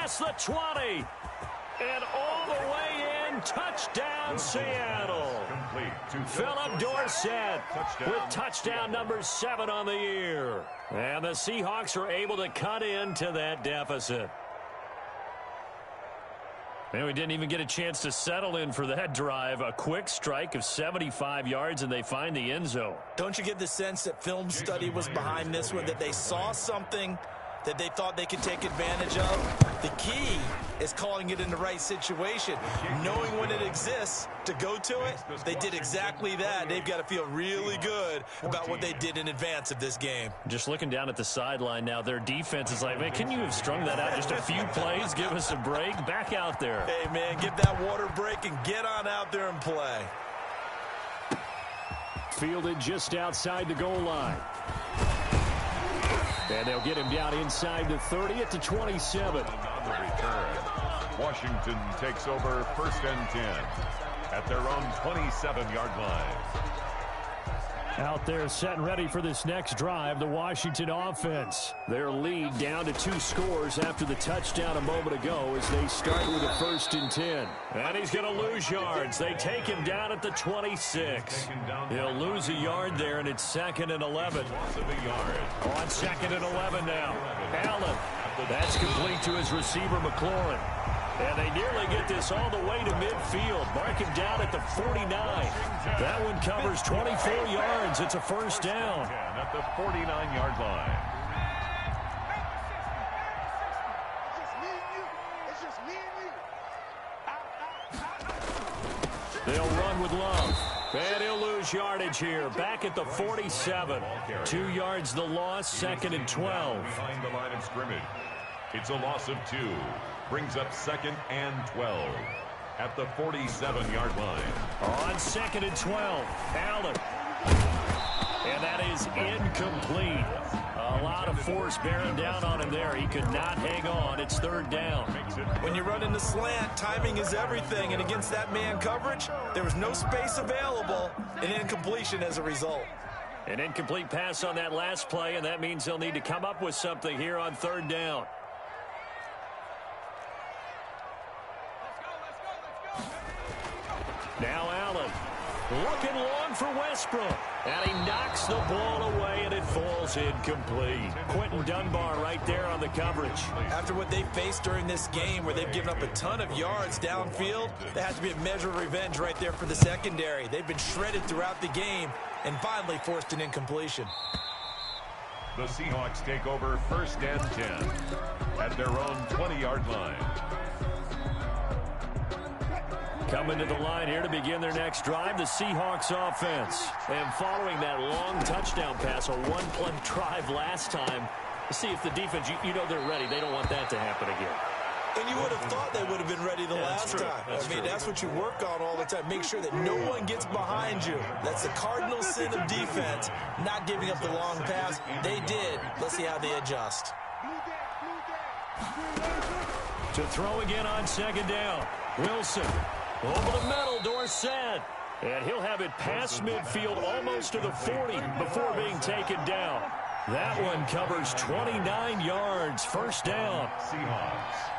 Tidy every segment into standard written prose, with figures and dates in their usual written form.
across the 20. And all the way in, touchdown Seattle. Philip Dorsett with touchdown number 7 on the year. And the Seahawks are able to cut into that deficit. And we didn't even get a chance to settle in for that drive. A quick strike of 75 yards, and they find the end zone. Don't you get the sense that film study was behind this one, that they saw something that they thought they could take advantage of? The key is calling it in the right situation, knowing when it exists to go to it. They did exactly that. They've got to feel really good about what they did in advance of this game. Just looking down at the sideline now, their defense is like, man, can you have strung that out just a few plays? Give us a break. Back out there. Hey, man, give that water break and get on out there and play. Fielded just outside the goal line. And they'll get him down inside the 30 at the 27. On the return, Washington takes over 1st and 10 at their own 27-yard line. Out there set and ready for this next drive, the Washington offense. Their lead down to 2 scores after the touchdown a moment ago as they start with a 1st and 10. And he's going to lose yards. They take him down at the 26. He'll lose a yard there, and it's 2nd and 11. On 2nd and 11 now. Allen. That's complete to his receiver, McLaurin. And they nearly get this all the way to midfield. Mark him down at the 49. That one covers 24 yards. It's a 1st down. At the 49-yard line. They'll run with Love. And he'll lose yardage here. Back at the 47. 2 yards the loss, 2nd and 12. Behind the line of scrimmage. It's a loss of 2. Brings up 2nd and 12 at the 47-yard line. On 2nd and 12, Allen. And that is incomplete. A lot of force bearing down on him there. He could not hang on. It's 3rd down. When you run in the slant, timing is everything. And against that man coverage, there was no space available. An incompletion as a result. An incomplete pass on that last play, and that means they'll need to come up with something here on 3rd down. Now Allen, looking long for Westbrook. And he knocks the ball away, and it falls incomplete. Quentin Dunbar right there on the coverage. After what they faced during this game, where they've given up a ton of yards downfield, there has to be a measure of revenge right there for the secondary. They've been shredded throughout the game and finally forced an incompletion. The Seahawks take over 1st and 10 at their own 20-yard line. Coming to the line here to begin their next drive, the Seahawks offense. And following that long touchdown pass, a one-play drive last time, to see if the defense, you know they're ready. They don't want that to happen again. And you would have thought they would have been ready the last time. That's what you work on all the time. Make sure that no one gets behind you. That's the cardinal sin of defense, not giving up the long pass. They did. Let's see how they adjust. To throw again on 2nd down, Wilson. Over the middle, Dorsett. And he'll have it past midfield almost to the 40 before being taken down. That one covers 29 yards. 1st down. Seahawks.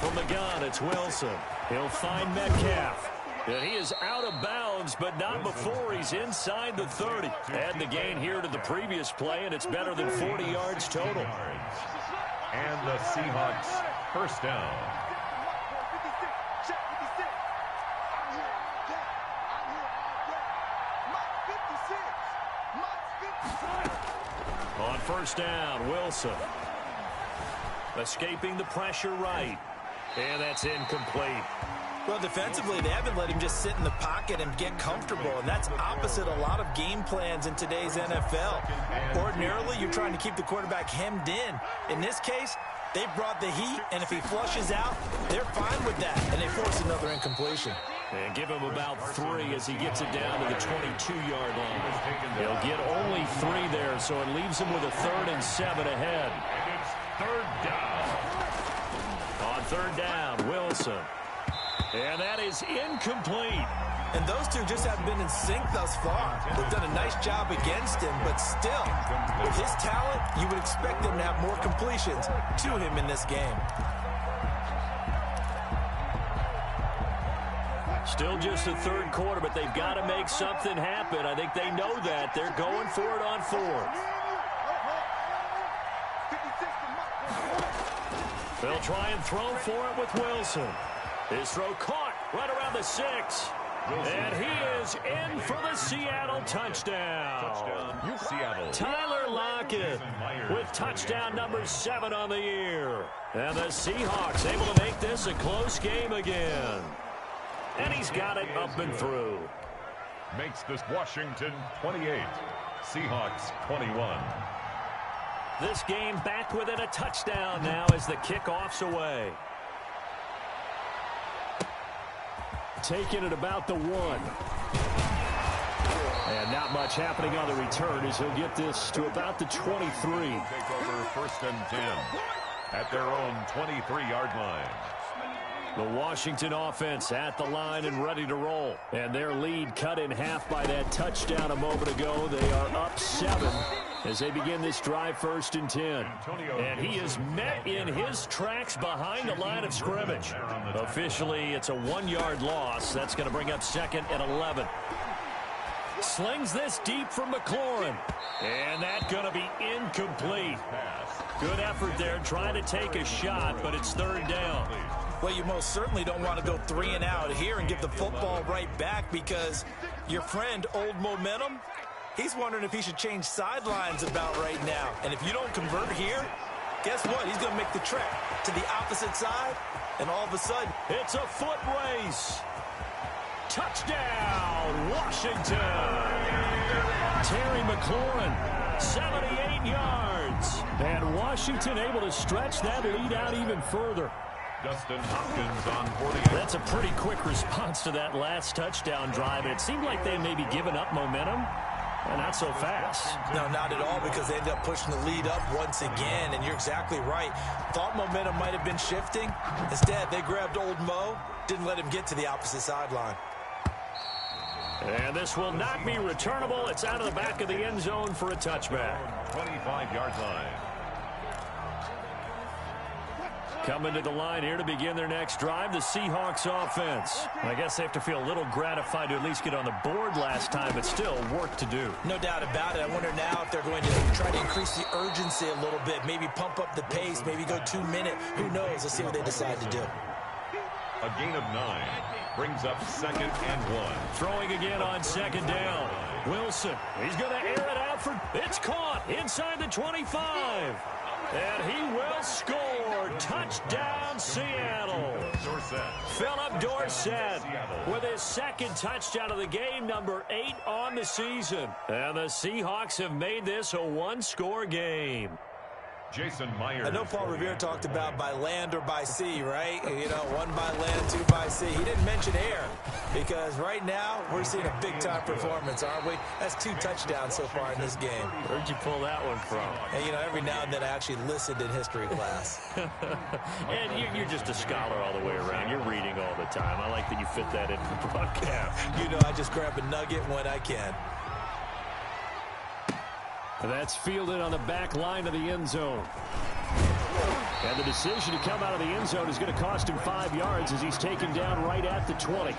From the gun, it's Wilson. He'll find Metcalf. And he is out of bounds, but not before he's inside the 30. Add the gain here to the previous play, and it's better than 40 yards total. And the Seahawks 1st down. On 1st down, Wilson. Escaping the pressure right. And that's incomplete. Well, defensively, they haven't let him just sit in the pocket and get comfortable, and that's opposite a lot of game plans in today's NFL. Ordinarily, you're trying to keep the quarterback hemmed in. In this case, they brought the heat, and if he flushes out, they're fine with that, and they force another incompletion. And give him about 3 as he gets it down to the 22-yard line. He'll get only 3 there, so it leaves him with a 3rd and 7 ahead. And it's 3rd down. On 3rd down, Wilson. And that is incomplete. And those two just haven't been in sync thus far. They've done a nice job against him, but still, with his talent, you would expect them to have more completions to him in this game. Still just the third quarter, but they've got to make something happen. I think they know that. They're going for it on fourth. They'll try and throw for it with Wilson. His throw caught right around the 6. And he is in for the Seattle touchdown. Seattle. Tyler Lockett with touchdown number 7 on the year. And the Seahawks able to make this a close game again. And he's got it up and through. Makes this Washington 28. Seahawks 21. This game back within a touchdown now as the kickoff's away. Taking it about the 1. And not much happening on the return as he'll get this to about the 23. Take over 1st and 10 at their own 23-yard line. The Washington offense at the line and ready to roll. And their lead cut in half by that touchdown a moment ago. They are up 7 as they begin this drive 1st and 10. And he is met in his tracks behind the line of scrimmage. Officially, it's a 1-yard loss. That's going to bring up 2nd and 11. Slings this deep from McLaurin. And that's going to be incomplete. Good effort there trying to take a shot, but it's 3rd down. Well, you most certainly don't want to go 3 and out here and give the football right back because your friend, Old Momentum, he's wondering if he should change sidelines about right now. And if you don't convert here, guess what? He's going to make the trek to the opposite side, and all of a sudden, it's a foot race. Touchdown, Washington. Terry McLaurin, 78 yards. And Washington able to stretch that lead out even further. Dustin Hopkins on 48. That's a pretty quick response to that last touchdown drive. It seemed like they may be giving up momentum. And not so fast. No, not at all, because they ended up pushing the lead up once again. And you're exactly right. Thought momentum might have been shifting. Instead, they grabbed Old Mo, didn't let him get to the opposite sideline. And this will not be returnable. It's out of the back of the end zone for a touchback. 25-yard line. Coming to the line here to begin their next drive, the Seahawks offense. I guess they have to feel a little gratified to at least get on the board last time, but still work to do. No doubt about it. I wonder now if they're going to try to increase the urgency a little bit, maybe pump up the pace, maybe go 2-minute. Who knows? Let's see what they decide to do. A gain of 9 brings up 2nd and 1. Throwing again on 2nd down. Wilson, he's going to air it out for, it's caught inside the 25. And he will score. Touchdown, Seattle. Philip Dorsett with his 2nd touchdown of the game, number 8 on the season. And the Seahawks have made this a 1-score game. Jason Myers. I know Paul Revere talked about by land or by sea, right? You know, 1 by land, 2 by sea. He didn't mention air because right now we're seeing a big-time performance, aren't we? That's 2 touchdowns so far in this game. Where'd you pull that one from? And, you know, every now and then I actually listened in history class. And you're just a scholar all the way around. You're reading all the time. I like that you fit that into the broadcast. You know, I just grab a nugget when I can. That's fielded on the back line of the end zone. And the decision to come out of the end zone is going to cost him 5 yards as he's taken down right at the 20.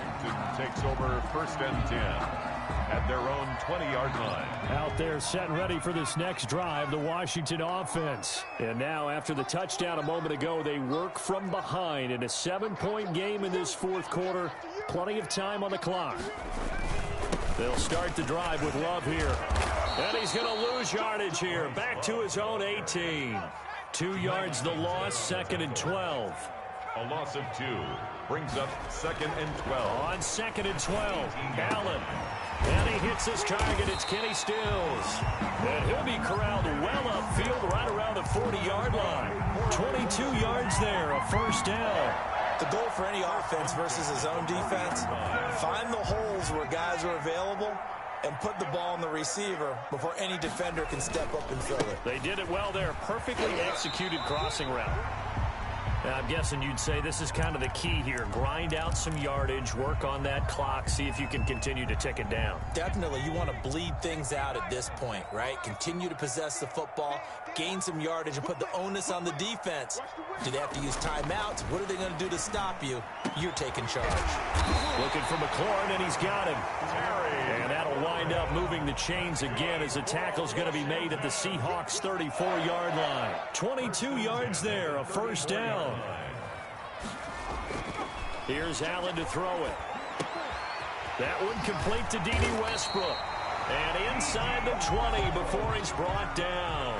Takes over 1st and 10 at their own 20-yard line. Out there set and ready for this next drive, the Washington offense. And now after the touchdown a moment ago, they work from behind in a 7-point game in this 4th quarter. Plenty of time on the clock. They'll start the drive with Love here. And he's going to lose yardage here. Back to his own 18. 2 yards the loss, 2nd and 12. A loss of 2 brings up 2nd and 12. On 2nd and 12, Allen. And he hits his target. It's Kenny Stills. And he'll be corralled well upfield right around the 40-yard line. 22 yards there, a 1st down. The goal for any offense versus a zone defense, find the holes where guys are available and put the ball on the receiver before any defender can step up and fill it. They did it well there. Perfectly executed crossing route. I'm guessing you'd say this is kind of the key here. Grind out some yardage, work on that clock, see if you can continue to tick it down. Definitely, you want to bleed things out at this point, right? Continue to possess the football, gain some yardage, and put the onus on the defense. Do they have to use timeouts? What are they going to do to stop you? You're taking charge. Looking for McLaurin, and he's got him. And that'll wind up moving the chains again as the tackle's going to be made at the Seahawks' 34-yard line. 22 yards there, a first down. Here's Allen to throw it. That one complete to D.D. Westbrook. And inside the 20 before he's brought down.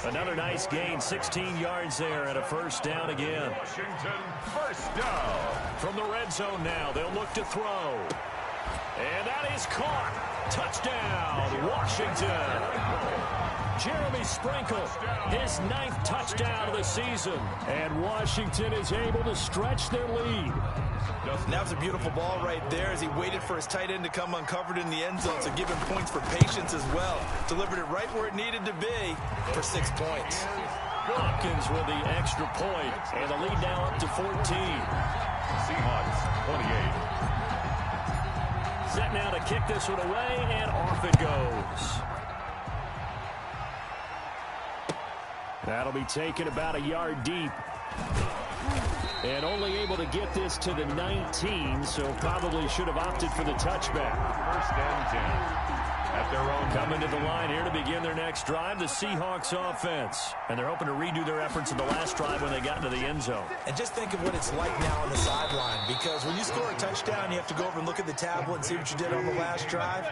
Another nice gain, 16 yards there and a first down again. Washington, first down. From the red zone now, they'll look to throw. And that is caught. Touchdown, Washington. Jeremy Sprinkle, his 9th touchdown of the season. And Washington is able to stretch their lead. That was a beautiful ball right there as he waited for his tight end to come uncovered in the end zone, so give him points for patience as well. Delivered it right where it needed to be for 6 points. Hopkins with the extra point, and the lead now up to 14. Seahawks, 28. Set now to kick this one away, and off it goes. That'll be taken about a yard deep. And only able to get this to the 19, so probably should have opted for the touchback. First and 10. At their own. Coming to the line here to begin their next drive, the Seahawks offense. And they're hoping to redo their efforts in the last drive when they got into the end zone. And just think of what it's like now on the sideline, because when you score a touchdown, you have to go over and look at the tablet and see what you did on the last drive.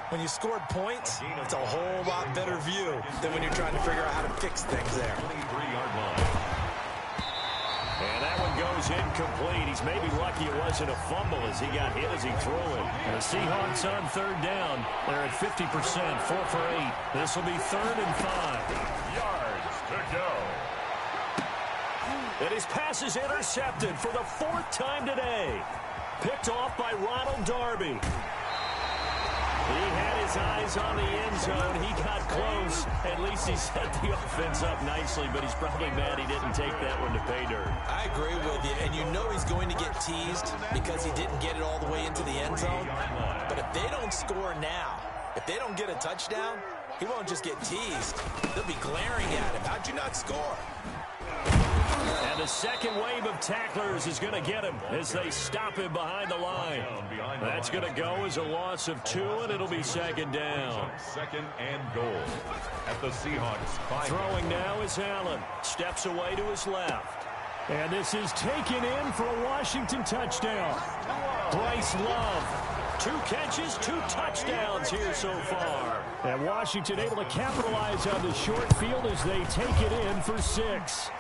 When you scored points, it's a whole lot better view than when you're trying to figure out how to fix things there. 23-yard line. And that one goes incomplete. He's maybe lucky it wasn't a fumble as he got hit as he threw it. And the Seahawks on third down. They're at 50%, 4 for 8. This will be 3rd and 5. Yards to go. And his pass is intercepted for the 4th time today. Picked off by Ronald Darby. He had his eyes on the end zone. He got close. At least he set the offense up nicely, but he's probably mad he didn't take that one to pay dirt. I agree with you, and you know he's going to get teased because he didn't get it all the way into the end zone. But if they don't score now, if they don't get a touchdown, he won't just get teased. They'll be glaring at him. How'd you not score? And the second wave of tacklers is going to get him as they stop him behind the line. That's going to go as a loss of 2, and it'll be 2nd down. 2nd and goal at the Seahawks 5. Throwing now is Allen. Steps away to his left. And this is taken in for a Washington touchdown. Bryce Love. 2 catches, 2 touchdowns here so far. And Washington able to capitalize on the short field as they take it in for 6.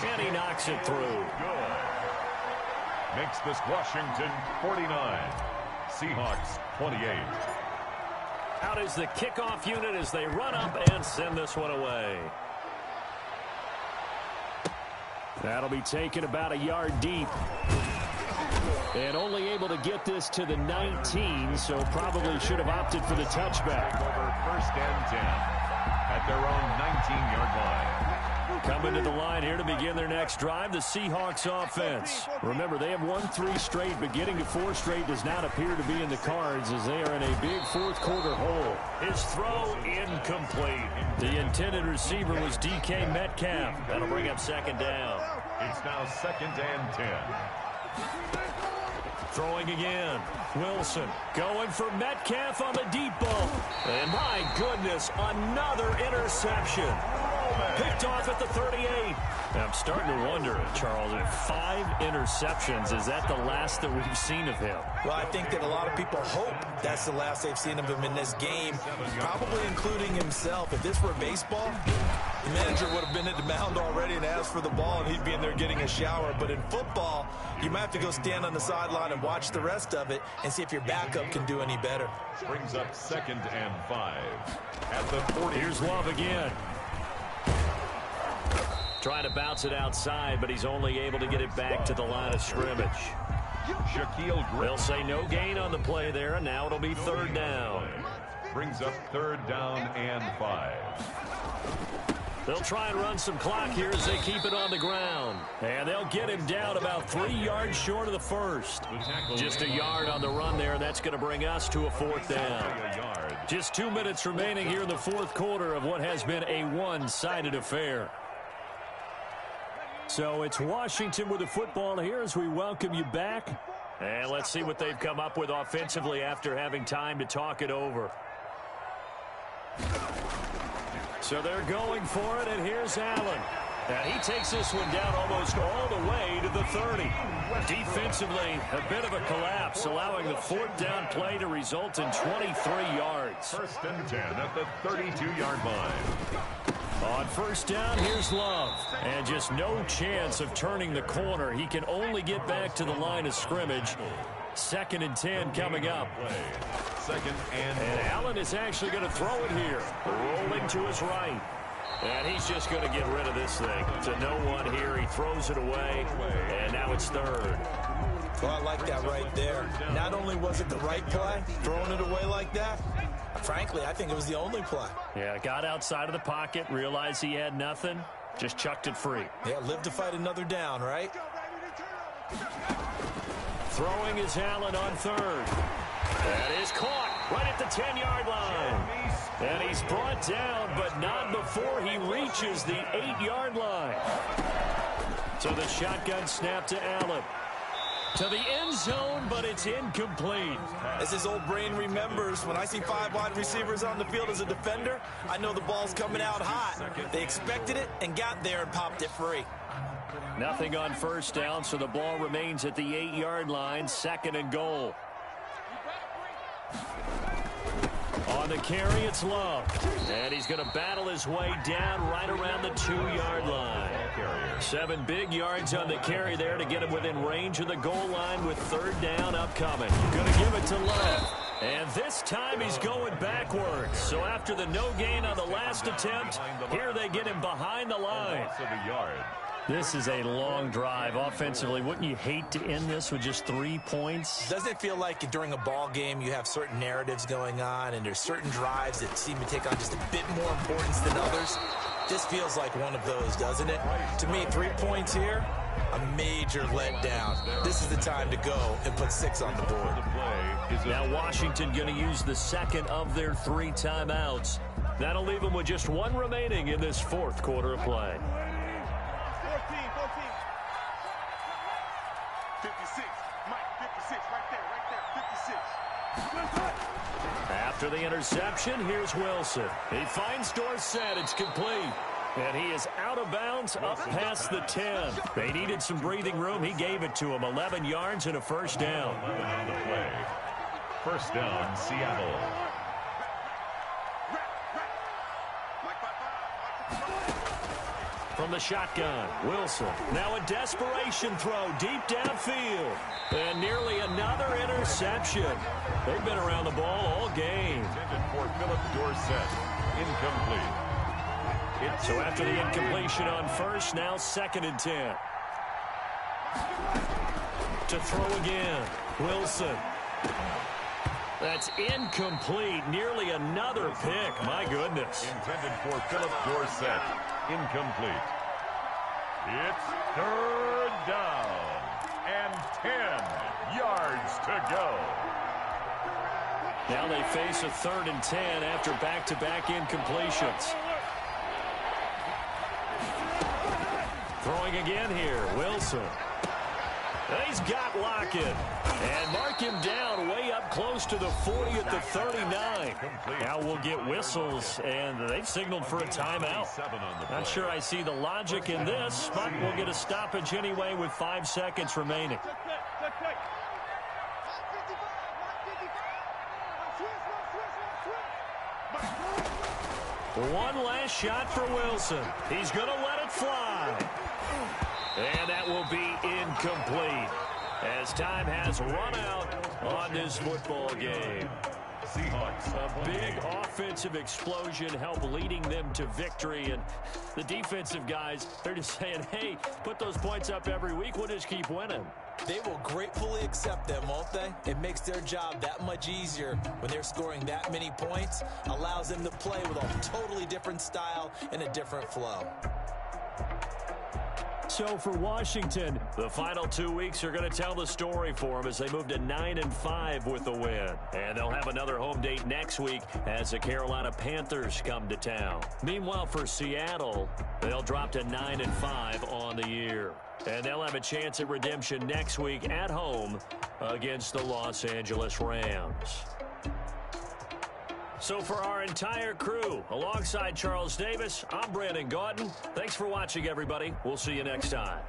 And he knocks it through. Good. Makes this Washington 49. Seahawks 28. Out is the kickoff unit as they run up and send this one away. That'll be taken about a yard deep. And only able to get this to the 19, so probably should have opted for the touchback. Over 1st and 10 at their own 19-yard line. Coming to the line here to begin their next drive, the Seahawks offense. Remember, they have won 3 straight, but getting to 4 straight does not appear to be in the cards as they are in a big 4th quarter hole. His throw incomplete. The intended receiver was DK Metcalf. That'll bring up 2nd down. It's now 2nd and 10. Throwing again. Wilson going for Metcalf on the deep ball. And my goodness, another interception. Picked off at the 38. I'm starting to wonder, Charles, if 5 interceptions, is that the last that we've seen of him? Well, I think that a lot of people hope that's the last they've seen of him in this game, probably including himself. If this were baseball, the manager would have been at the mound already and asked for the ball, and he'd be in there getting a shower. But in football, you might have to go stand on the sideline and watch the rest of it and see if your backup can do any better. Brings up 2nd and 5 at the 40. Here's Love again. Trying to bounce it outside, but he's only able to get it back to the line of scrimmage. Shaquille Griffin. They'll say no gain on the play there, and now it'll be 3rd down. Brings up 3rd down and 5. They'll try and run some clock here as they keep it on the ground. And they'll get him down about 3 yards short of the first. Just a yard on the run there. That's going to bring us to a 4th down. Just 2 minutes remaining here in the 4th quarter of what has been a one-sided affair. So it's Washington with the football here as we welcome you back. And let's see what they've come up with offensively after having time to talk it over. So they're going for it, and here's Allen. And he takes this one down almost all the way to the 30. Defensively, a bit of a collapse, allowing the 4th down play to result in 23 yards. 1st and 10 at the 32-yard line. On 1st down, here's Love. And just no chance of turning the corner. He can only get back to the line of scrimmage. 2nd and 10 coming up. 2nd and Allen is actually going to throw it here. Rolling to his right. And he's just going to get rid of this thing. To no one here. He throws it away. And now it's 3rd. Well, I like that right there. Not only was it the right play, throwing it away like that, frankly, I think it was the only play. Yeah, got outside of the pocket, realized he had nothing, just chucked it free. Yeah, live to fight another down, right? Throwing is Allen on 3rd. That is caught right at the 10-yard line. And he's brought down, but not before he reaches the 8-yard line. So the shotgun snap to Allen. To the end zone, but it's incomplete. As his old brain remembers, when I see 5 wide receivers on the field as a defender, I know the ball's coming out hot. They expected it and got there and popped it free. Nothing on 1st down, so the ball remains at the 8-yard line, 2nd and goal. On the carry, it's Love. And he's going to battle his way down right around the 2-yard line. 7 big yards on the carry there to get him within range of the goal line with 3rd down upcoming. Going to give it to Love. And this time he's going backwards. So after the no gain on the last attempt, here they get him behind the line. This is a long drive offensively. Wouldn't you hate to end this with just 3 points? Doesn't it feel like during a ball game you have certain narratives going on and there's certain drives that seem to take on just a bit more importance than others? This feels like one of those, doesn't it? To me, 3 points here, a major letdown. This is the time to go and put 6 on the board. Now Washington going to use the 2nd of their 3 timeouts. That'll leave them with just 1 remaining in this 4th quarter of play. 56, Mike, 56, right there, 56. After the interception, here's Wilson. He finds Dorsett. It's complete. And he is out of bounds up past the 10. They needed some breathing room. He gave it to him. 11 yards and a 1st down. 11 on the play. 1st down, Seattle. From the shotgun, Wilson. Now a desperation throw deep downfield. And nearly another interception. They've been around the ball all game. Intended for Philip Dorsett. Incomplete. So after the incompletion on 1st, now 2nd and 10. To throw again, Wilson. That's incomplete. Nearly another pick. My goodness. Intended for Philip Dorsett. Incomplete. It's 3rd down and 10 yards to go. Now they face a 3rd and 10 after back-to-back incompletions. Throwing again here, Wilson. He's got Lockett. And mark him down way up close to the 40 at the 39. Now we'll get whistles, and they've signaled for a timeout. Not sure I see the logic in this, but we'll get a stoppage anyway with 5 seconds remaining. One last shot for Wilson. He's going to let it fly. And that will be incomplete as time has run out on this football game. A big offensive explosion helped leading them to victory. And the defensive guys, they're just saying, hey, put those points up every week. We'll just keep winning. They will gratefully accept them, won't they? It makes their job that much easier when they're scoring that many points, allows them to play with a totally different style and a different flow. So for Washington, the final 2 weeks are going to tell the story for them as they move to 9-5 with the win. And they'll have another home date next week as the Carolina Panthers come to town. Meanwhile, for Seattle, they'll drop to 9-5 on the year. And they'll have a chance at redemption next week at home against the Los Angeles Rams. So for our entire crew, alongside Charles Davis, I'm Brandon Gaudin. Thanks for watching, everybody. We'll see you next time.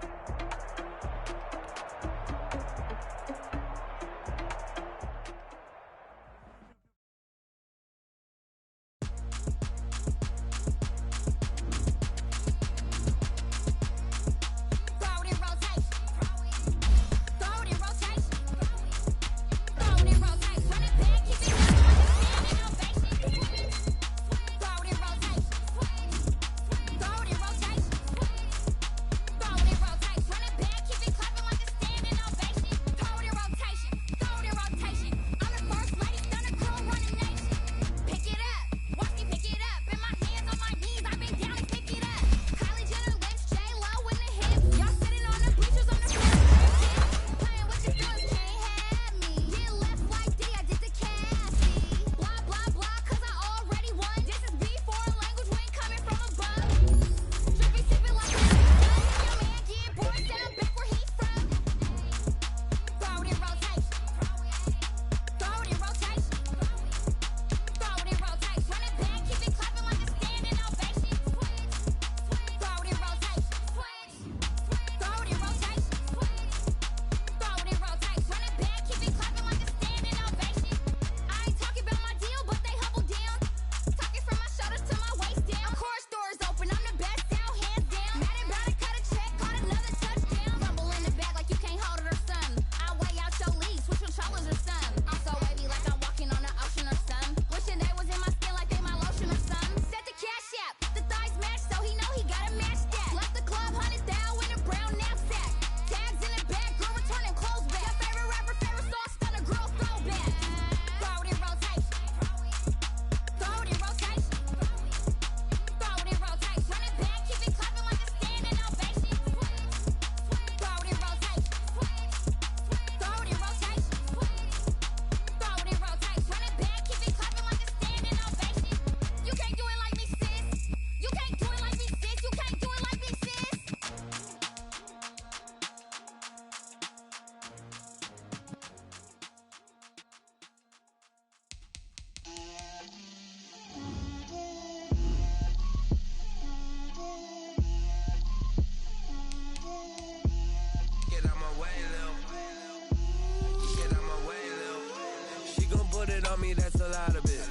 That's a lot of it.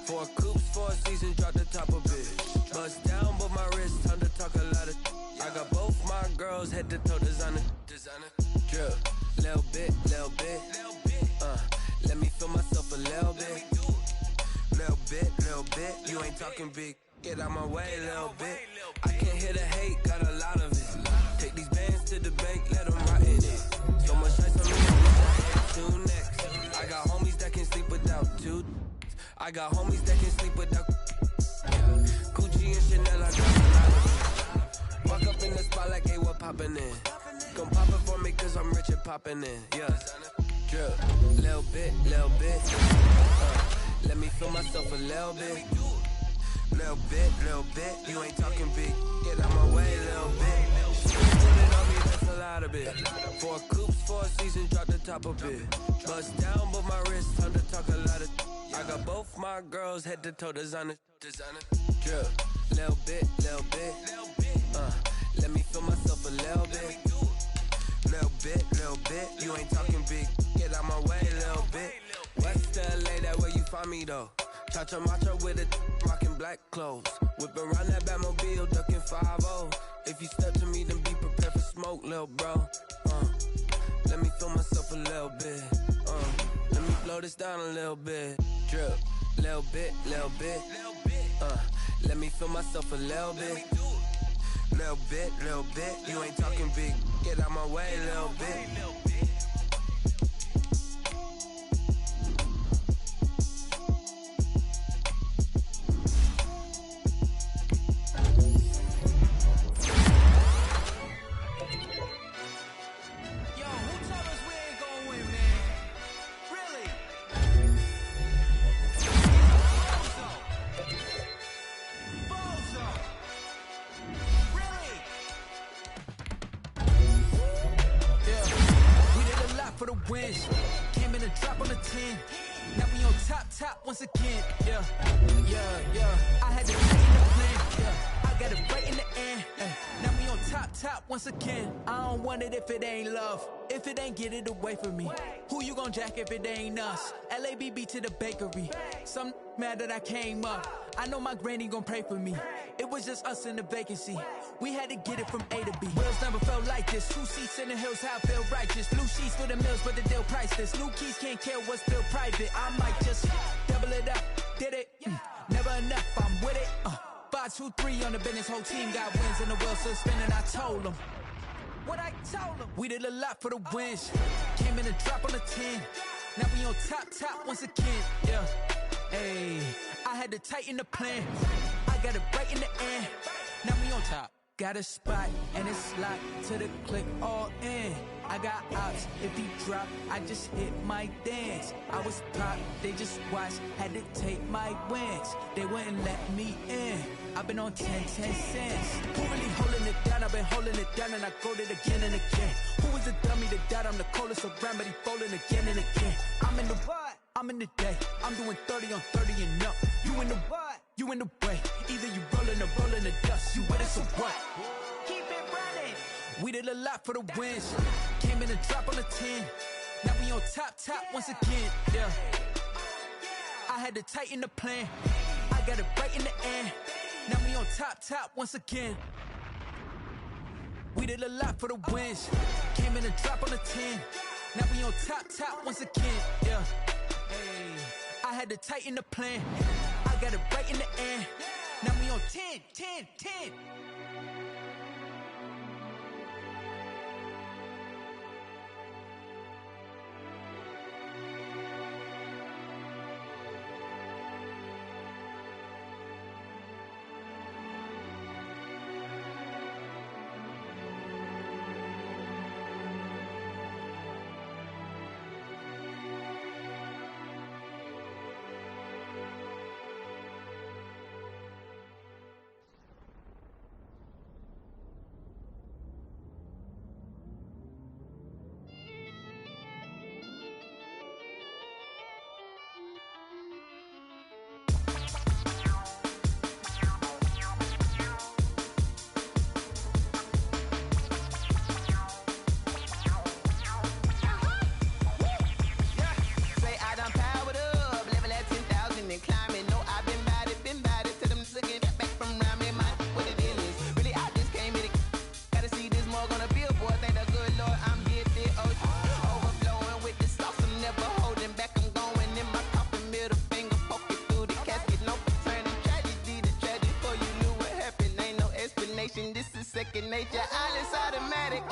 4 coops, 4 seasons, drop the top of it. Bust down, but my wrist, time to talk a lot of. I got both my girls head to toe designer. Drip, little bit. Let me feel myself a little bit. Little bit. You ain't talking big. Get out my way, little bit. I can't hear the hate, got a lot of it. Take these bands to the bank, let them rot in it. So much ice on me, I wish I had 2 necks. I got homies that can sleep without 2. I got homies that can sleep without Gucci and Chanel, I got a lot of it. Walk up in the spot like, hey, what poppin' in? Come pop it for me, cause I'm rich and poppin' in. Yeah, drip, little bit. Let me feel myself a little bit. Little bit. You ain't talking big. Get out my way, little bit. She put it on me, that's a lot of it. 4 coops, 4 seasons, drop the top of it. Bust down, but my wrist, time to talk a lot of. I got both my girls head to toe designer. Drip, little bit. Let me feel myself a little bit. Little bit. You ain't talking big. Get out my way, little bit. West LA, that where you find me though. Chacha macha with it, rockin' black clothes. Whip around that Batmobile, duckin' 5-0. If you step to me, then be prepared for smoke, lil' bro. Let me feel myself a little bit. Let me blow this down a little bit. Drip, little bit. Let me feel myself a little bit. Little bit. You ain't talking big. Get out my way, little bit. for the wins. Came in a drop on the 10. Now we on top once again. Yeah. I had to tighten the plan. Yeah. I got it right in the end. Now we on top once again. I don't want it if it ain't love. If it ain't, get it away from me. Who you gon' jack if it ain't us? LABB to the bakery. Some mad that I came up. I know my granny gon' pray for me. It was just us in the vacancy. We had to get it from A to B. Wheels never felt like this. 2 seats in the hills, how I feel righteous. Blue sheets for the mills, but the deal priceless. New keys can't care what's still private. I might just double it up. Did it? Never enough, I'm with it. 5, 2, 3 on the business. Whole team got wins and the wheels still spinning. I told them what I told them. We did a lot for the wins. Came in a drop on the 10. Now we on top once again. Yeah. Hey, I had to tighten the plan. I got it right in the end. Now we on top. Got a spot and it's locked to the click all in. I got ops, if he drop, I just hit my dance. I was pop, they just watched, had to take my wins. They wouldn't let me in. I've been on 10 cents. Who really holding it down? I've been holding it down and I go it again and again. Who was the dummy that died? I'm the coldest around, but he folding again and again. I'm in the what? I'm in the day. I'm doing 30 on 30 and up. You in the what? You in the way. Either you rolling or rolling the dust. You with us or what? Keep it running. We did a lot for the wins. Came in a drop on the 10. Now we on top once again. Yeah. I had to tighten the plan. I got it right in the end. Now we on top once again. We did a lot for the wins. Came in a drop on the 10. Now we on top once again. Yeah. Hey, I had to tighten the plan. I got it right in the end. Now we on 10. Nature, all is automatic.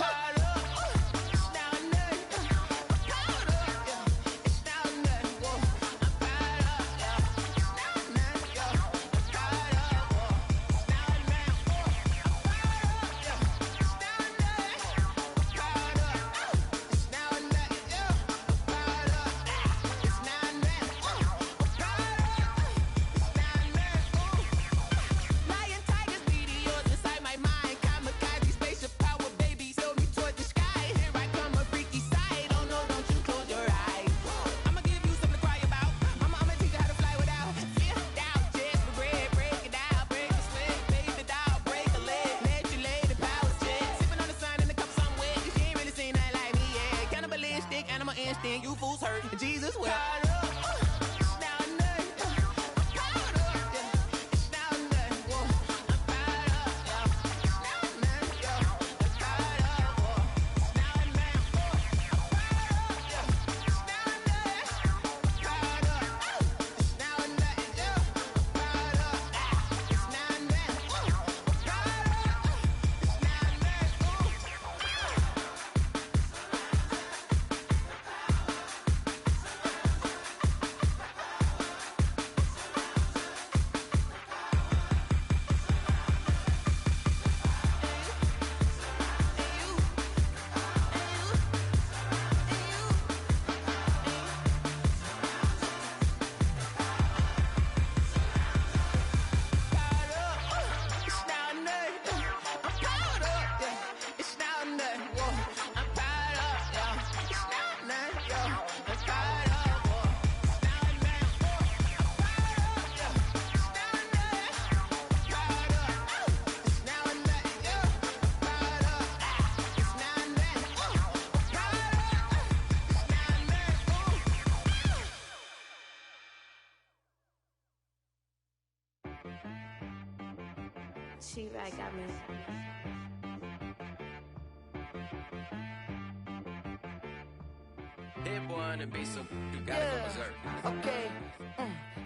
You fools hurt. Jesus will. T-Rack got me. Hit boy on the beat, so you gotta go berserk. Okay.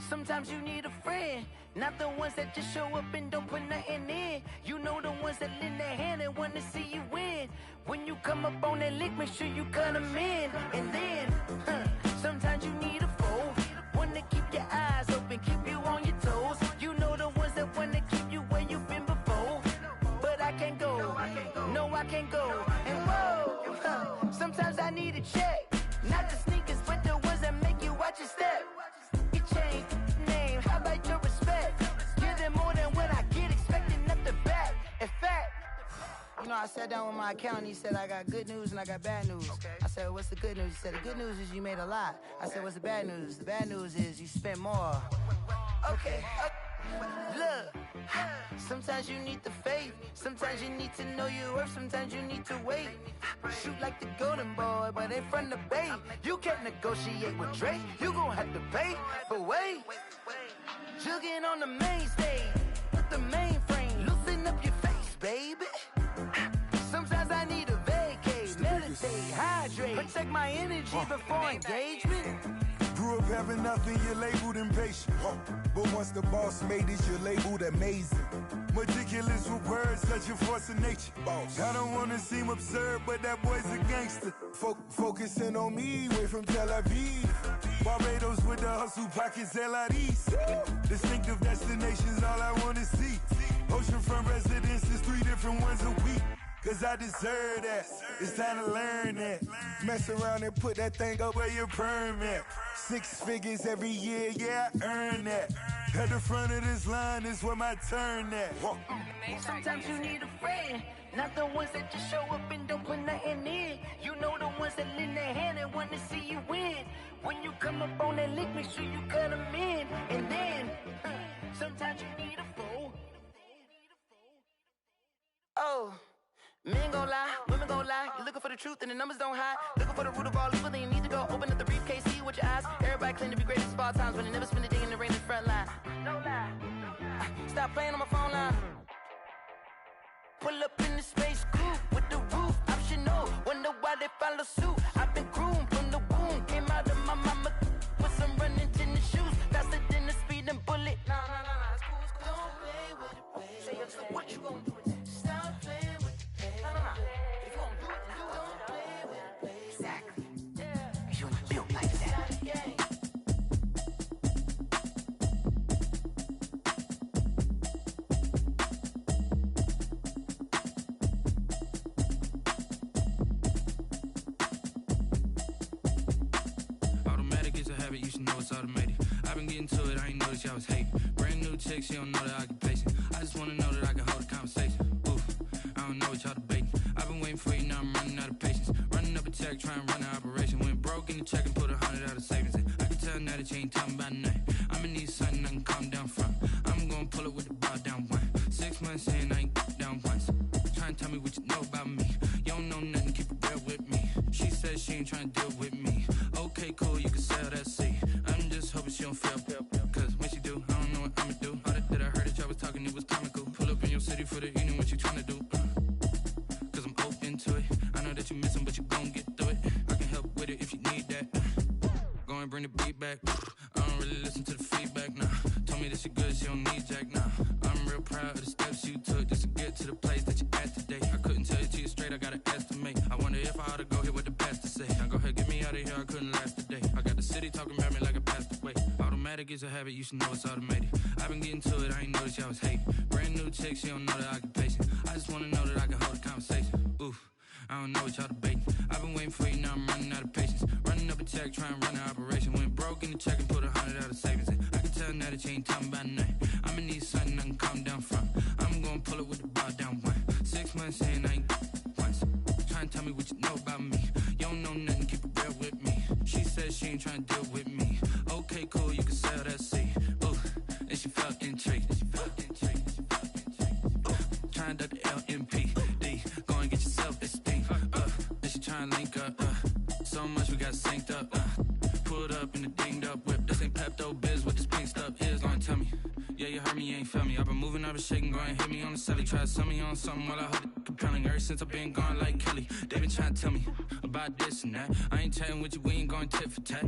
Sometimes you need a friend, not the ones that just show up and don't put nothing in. You know the ones that lend their hand and want to see you win. When you come up on that lick, make sure you cut them in. And then, sometimes you need a foe, one to keep your eyes open, keep you on your toes. You know the ones that want to keep you where you've been before. But I can't go, no I can't go. And whoa, sometimes I need a check, not the sneakers, but the ones that make you watch your step. You change name, how about your respect? Give them more than what I get, expecting up the back. In fact, you know, I sat down with my accountant, he said I got good news and I got bad news. I said, what's the good news? He said, the good news is you made a lot. I said, what's the bad news? The bad news is you spent more. Okay, look, sometimes you need the faith, sometimes you need to know your worth, sometimes you need to wait. Shoot like the golden boy, but in front of the bay. You can't negotiate with Drake, you gon' have to pay. But wait, jugging on the main stage, with the mainframe, loosen up your face, baby. Sometimes I need a vacate, meditate, hydrate, protect my energy before engagement. Grew up having nothing, you're labeled impatient. But once the boss made it, you're labeled amazing. Meticulous with words, such a force of nature. I don't wanna seem absurd, but that boy's a gangster. Focusing on me, way from Tel Aviv. Barbados with the hustle pockets, LIDs. Distinctive destinations, all I wanna see. Oceanfront residences, 3 different ones a week. Cause I deserve that, it's time to learn that. Mess around and put that thing up where your permit. 6 figures every year, yeah, I earn that. At the front of this line is where my turn at. Sometimes you need a friend, not the ones that just show up and don't put nothing in. You know the ones that lend their hand and want to see you win. When you come up on that lick, make sure you cut them in. And then, sometimes you need a foe. Oh. Men gon' lie, women gon' lie. You're looking for the truth and the numbers don't hide. Looking for the root of all evil, then you need to go open up the briefcase, see with your eyes. Everybody claim to be greatest of all times, but they never spend a day in the rain in the front line. No lie. Stop playing on my phone line. Pull up in the space coupe with the roof optional. Wonder why they follow suit. I've been groomed from the womb. Came out of my mama with some running tennis shoes. Faster than the speeding bullet. Nah, it's cool, it's cool. Don't play with it, baby. Say, what you gon' do? Stop playing with it. If you gon' do it, then don't play with it, baby. Exactly. Cause you ain't built like that. Automatic is a habit, you should know it's automated. I've been getting to it, I ain't noticed y'all was hating. Brand new chick, she don't know that I can pace it. I just wanna know that I can hold a conversation. Oof, I don't know what y'all debating. I've been waiting for you, now I'm running out of patience. Running up a check, trying to run an operation. Went broke in the check and put 100 out of savings in. I can tell now that you ain't talking about nothing. I'ma need something I can calm down from. I'm gonna pull it with the bar down one. 6 months in, I ain't down once. Trying to tell me what you know about me. You don't know nothing, keep it real with me. She says she ain't trying to deal with me. Okay, cool, you can sell that seat. I'm just hoping she don't feel. Cause when she do, I don't know what I'ma do. All that I heard that y'all was talking, it was comical. Pull up in your city for the evening, what you trying to do? Cause I'm open to it. I know that you missing, but you gon' get through it. I can help with it if you need that. Go and bring the beat back. I don't really listen to the feedback, nah. Told me that she good, she don't need jack, nah. I'm real proud of the steps you took just to get to the place that you at today. I couldn't tell you to you straight, I gotta estimate. I wonder if I ought to go here with the best to say. Now go ahead, get me out of here, I couldn't last a day. I got the city talking about me like I passed away. Automatic is a habit, you should know it's automated. I've been getting to it, I ain't noticed y'all was hating. Brand new chick, she don't know the occupation. I just wanna know that I can hold a conversation. Oof, I don't know what y'all debating. I've been waiting for you, now I'm running out of patience. Running up a check, trying to run an operation. Went broke in the check and put 100 out of savings in. I can tell now that you ain't talking about nothing. I'ma need something I can calm down from. I'm gonna pull it with the bar down one. 6 months in, I ain't once. Trying to tell me what you know about me. You don't know nothing, keep it real with me. She says she ain't trying to deal with me. Okay, cool, you can sell that seat. Ooh, and she felt intrigued. Trying to duck the LMPD. Go and get your self-esteem. And she trying to link up. So much we got synced up. Pulled up in the dinged up whip. This ain't Pepto-Biz, what this pink stuff is. Gonna tell me. Yeah, you heard me, you ain't felt me. I've been moving, I've been shaking, go and hit me on the celly. try to sell me on something while I hold it compelling. Ever since I've been gone like Kelly, they been trying to tell me about this and that. I ain't chatting with you, we ain't going tit for tat.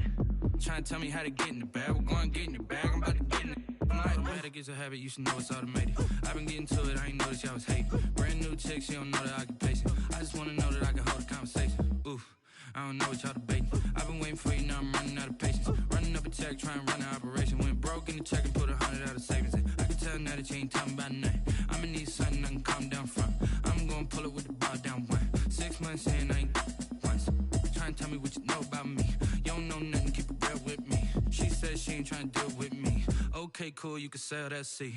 Trying to tell me how to get in the bag. We're going to get in the bag, I'm about to get in it. Automatic is a habit, you should know it's automated. I've been getting to it, I ain't noticed y'all was hating. Brand new chick, she don't know that I can pace it. I just wanna know that I can hold a conversation. Oof, I don't know what y'all debating. I've been waiting for you, now I'm running out of patience. Running up a check, trying to run an operation. Went broke in the check and put 100 out of savings in. I can tell now that you ain't talking about nothing. I'ma need something I can calm down from. I'm gonna pull it with the ball down one. 6 months in, I ain't once. Trying to tell me what you know about me. You don't know nothing, keep it real with me. She said she ain't trying to deal with me. Okay, cool, you can sell that seat.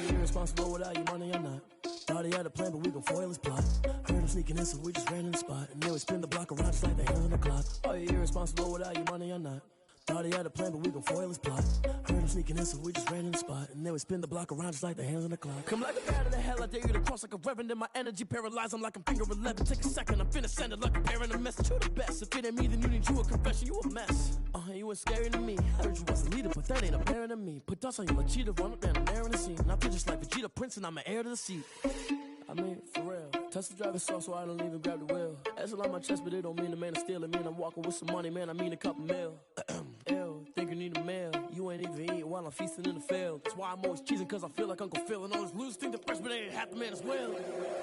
Irresponsible without your money or not. Thought he had a plan, but we gon' foil his plot. Heard him sneaking in, so we just ran in the spot. And then we spin the block around just like the hands on the clock. Are you irresponsible without your money or not? Thought he had a plan, but we gon' foil his plot. Heard him sneaking in, so we just ran in the spot. And then we spin the block around just like the hands on the clock. Come like a bat in the hell, I dare you to cross like a reverend. In my energy paralyzed, I'm like I'm finger 11. Take a second, I'm finna send it like a parent a message. You the best, if it ain't me, then you need you a confession. You a mess, you ain't scary to me. I heard you was a leader, but that ain't apparent to me. Put dust on you like cheetah, run up down the air in the scene. And I feel just like Vegeta Prince, and I'm an heir to the seat. I mean, for real. Touch the driver's soft, so I don't even grab the wheel. That's on my chest, but it don't mean the man is stealing. Mean I'm walking with some money, man, I mean a couple mil. Ew, think you need a meal. You ain't even eating while I'm feasting in the field. That's why I'm always cheesing, cause I feel like Uncle Phil. And all this loose think the freshman ain't half the man as well.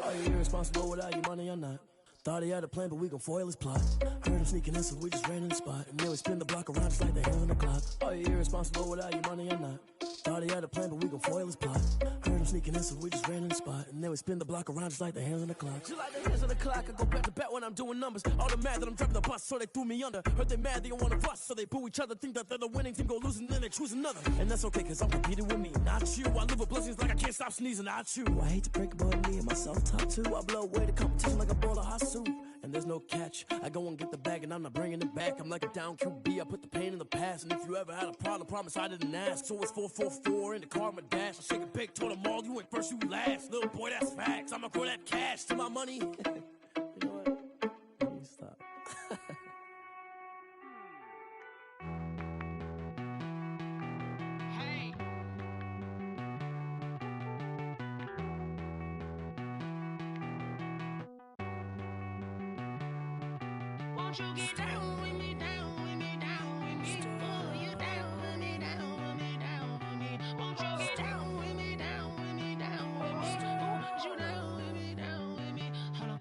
Are you irresponsible without your money or not? Thought he had a plan, but we gon' foil his plot. Heard him sneaking in, so we just ran in the spot. And then we spin the block around just like the hands on the clock. Are you irresponsible without your money or not? Thought he had a plan, but we gon' foil his plot. Heard him sneaking in, so we just ran in the spot. And then we spin the block around just like the hands on the clock. Just like the hands on the clock, I go back to back when I'm doing numbers. All the mad that I'm driving the bus, so they threw me under. Heard they mad, they don't wanna bust, so they boo each other. Think that they're the winning team, go losing, then they choose another. And that's okay, cause I'm competing with me, not you. I live with blessings like I can't stop sneezing, not you. I hate to break it, but me and myself top too. I blow away the competition like a bowl of hot soup. And there's no catch. I go and get the bag and I'm not bringing it back. I'm like a down QB, I put the pain in the past. And if you ever had a problem, promise I didn't ask. So it's 444 in the car, my dash. I shake it big, told them all, you ain't first, you last. Little boy, that's facts. I'ma throw that cash to my money. You know what? Let me stop. Hey. Won't you get down with me, down with me, down with me? Oh, you down with me, down with me, down with me. Won't you get down with me, down with me, down with me? Oh, you down with me, down with me? Hold on.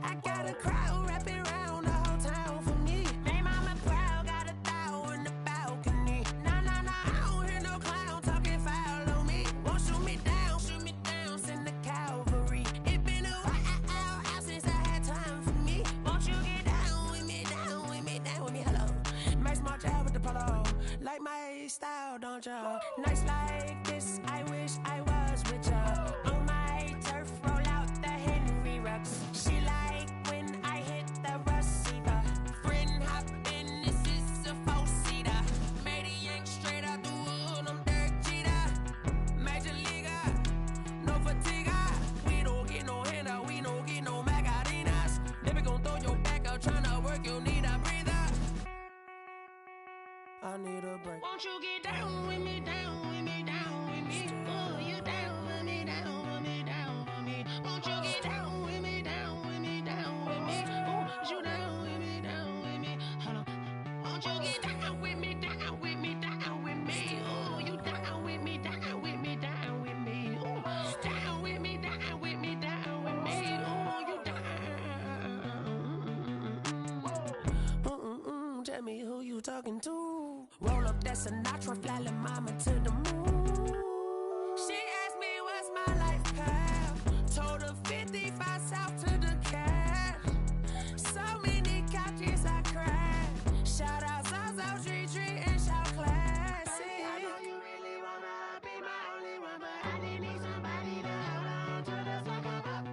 I got a crowd wrapping around the whole town for me. Hey, mama proud, got a thou in the balcony. Nah, nah, nah, I don't hear no clown talking foul on me. Won't shoot me down, send the cavalry. It been a while since I had time for me. Won't you get down with me, down with me, down with me? Hello. Max my job with the polo. Like my style, don't ya? Nights like this, I wish I was with ya. On my turf, roll out the Henry Rux. She like when I hit the receiver. Friend hop in, this is a four-seater. Made a yank straight out the wood, I'm Derek Jeter. Major leaguer, no fatigue. We don't get no handout, we don't get no Macarinas. Never gon' throw your back out, tryna work, you need a breather. I need a break. Won't you get down with me, down with me, down with me? Oh, you down with me, down with me, down with me? Won't you get down with me, down with me, down with me? Oh, you down with me, down with me? Hold on. Won't you get down with me, down with me, down with me? Oh, you down with me, down with me, down with me? Oh, down with me, down with me, down with me? Oh, you down. Tell me who you talking to. Roll up that Sinatra, fly la mama to the moon. She asked me what's my life path. Told her 55 south to the cat. So many couches I cried. Shout out South Street and shout classic. I know you really wanna be my only one, but I need somebody to hold on to the second cup.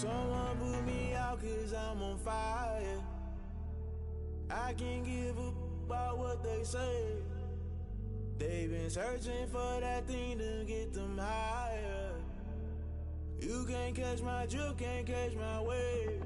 Someone put me out cause I'm on fire. I can't give a about what they say. They've been searching for that thing to get them higher. You can't catch my drift, can't catch my wave.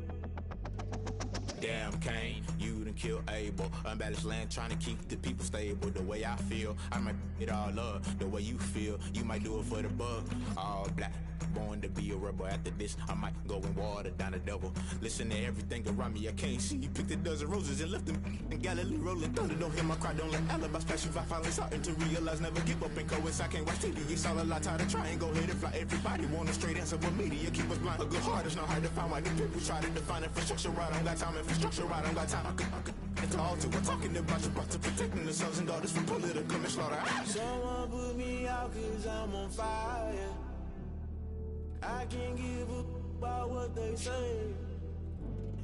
Damn, Kane, you done killed Abel. Unbalanced land, trying to keep the people stable. The way I feel, I might it all up. The way you feel, you might do it for the buck. All black, born to be a rebel. After this, I might go and water down the devil. Listen to everything around me, I can't see. Picked a dozen roses and left them in Galilee rolling thunder. Don't hear my cry, don't let alibis pass you. I finally starting to realize, never give up and coincide. Can't watch TV, it's all a lot. Tired of trying, go ahead and fly. Everybody want a straight answer, but media keep us blind. A good heart is not hard to find. Why the people try to define infrastructure right? I don't got time, infrastructure right, I don't got time. I could get to altar. We're talking about you, about to protecting the sons and daughters from political and slaughter. Someone put me out cause I'm on fire. I can't give a about what they say.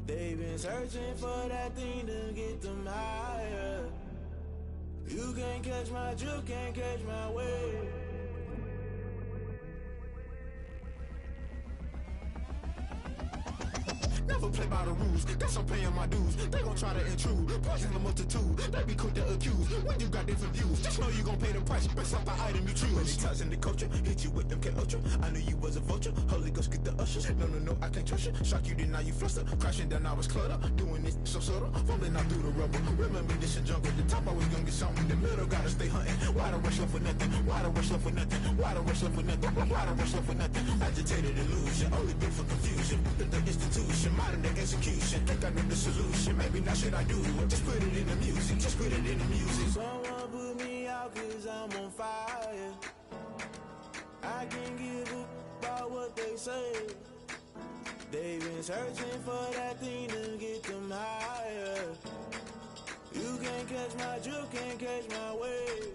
They've been searching for that thing to get them higher. You can't catch my drift, can't catch my wave. Never play by the rules, guess I'm paying my dues. They gon' try to intrude, poison the multitude. They be quick to accuse, when you got different views. Just know you gon' pay the price, based off the item you choose. Many times in the culture, hit you with them K-Ultra. I knew you was a vulture, Holy Ghost get the ushers. No, I can't trust you. Shock you, then now you fluster. Crashing down, I was cluttered. Doing this so subtle, falling out through the rubble. Remember this in jungle, the top I was gonna get something. The middle gotta stay hunting. Why the rush left for nothing? Why the rush left for nothing? Why the rush left for nothing? Why the rush left for nothing? Agitated illusion, only built for confusion. The institution, modern day execution. Think I know the solution. Maybe now should I do it? Just put it in the music. Just put it in the music. Someone put me out cause I'm on fire. I can't give a about what they say. They've been searching for that thing to get them higher. You can't catch my drift, can't catch my wave.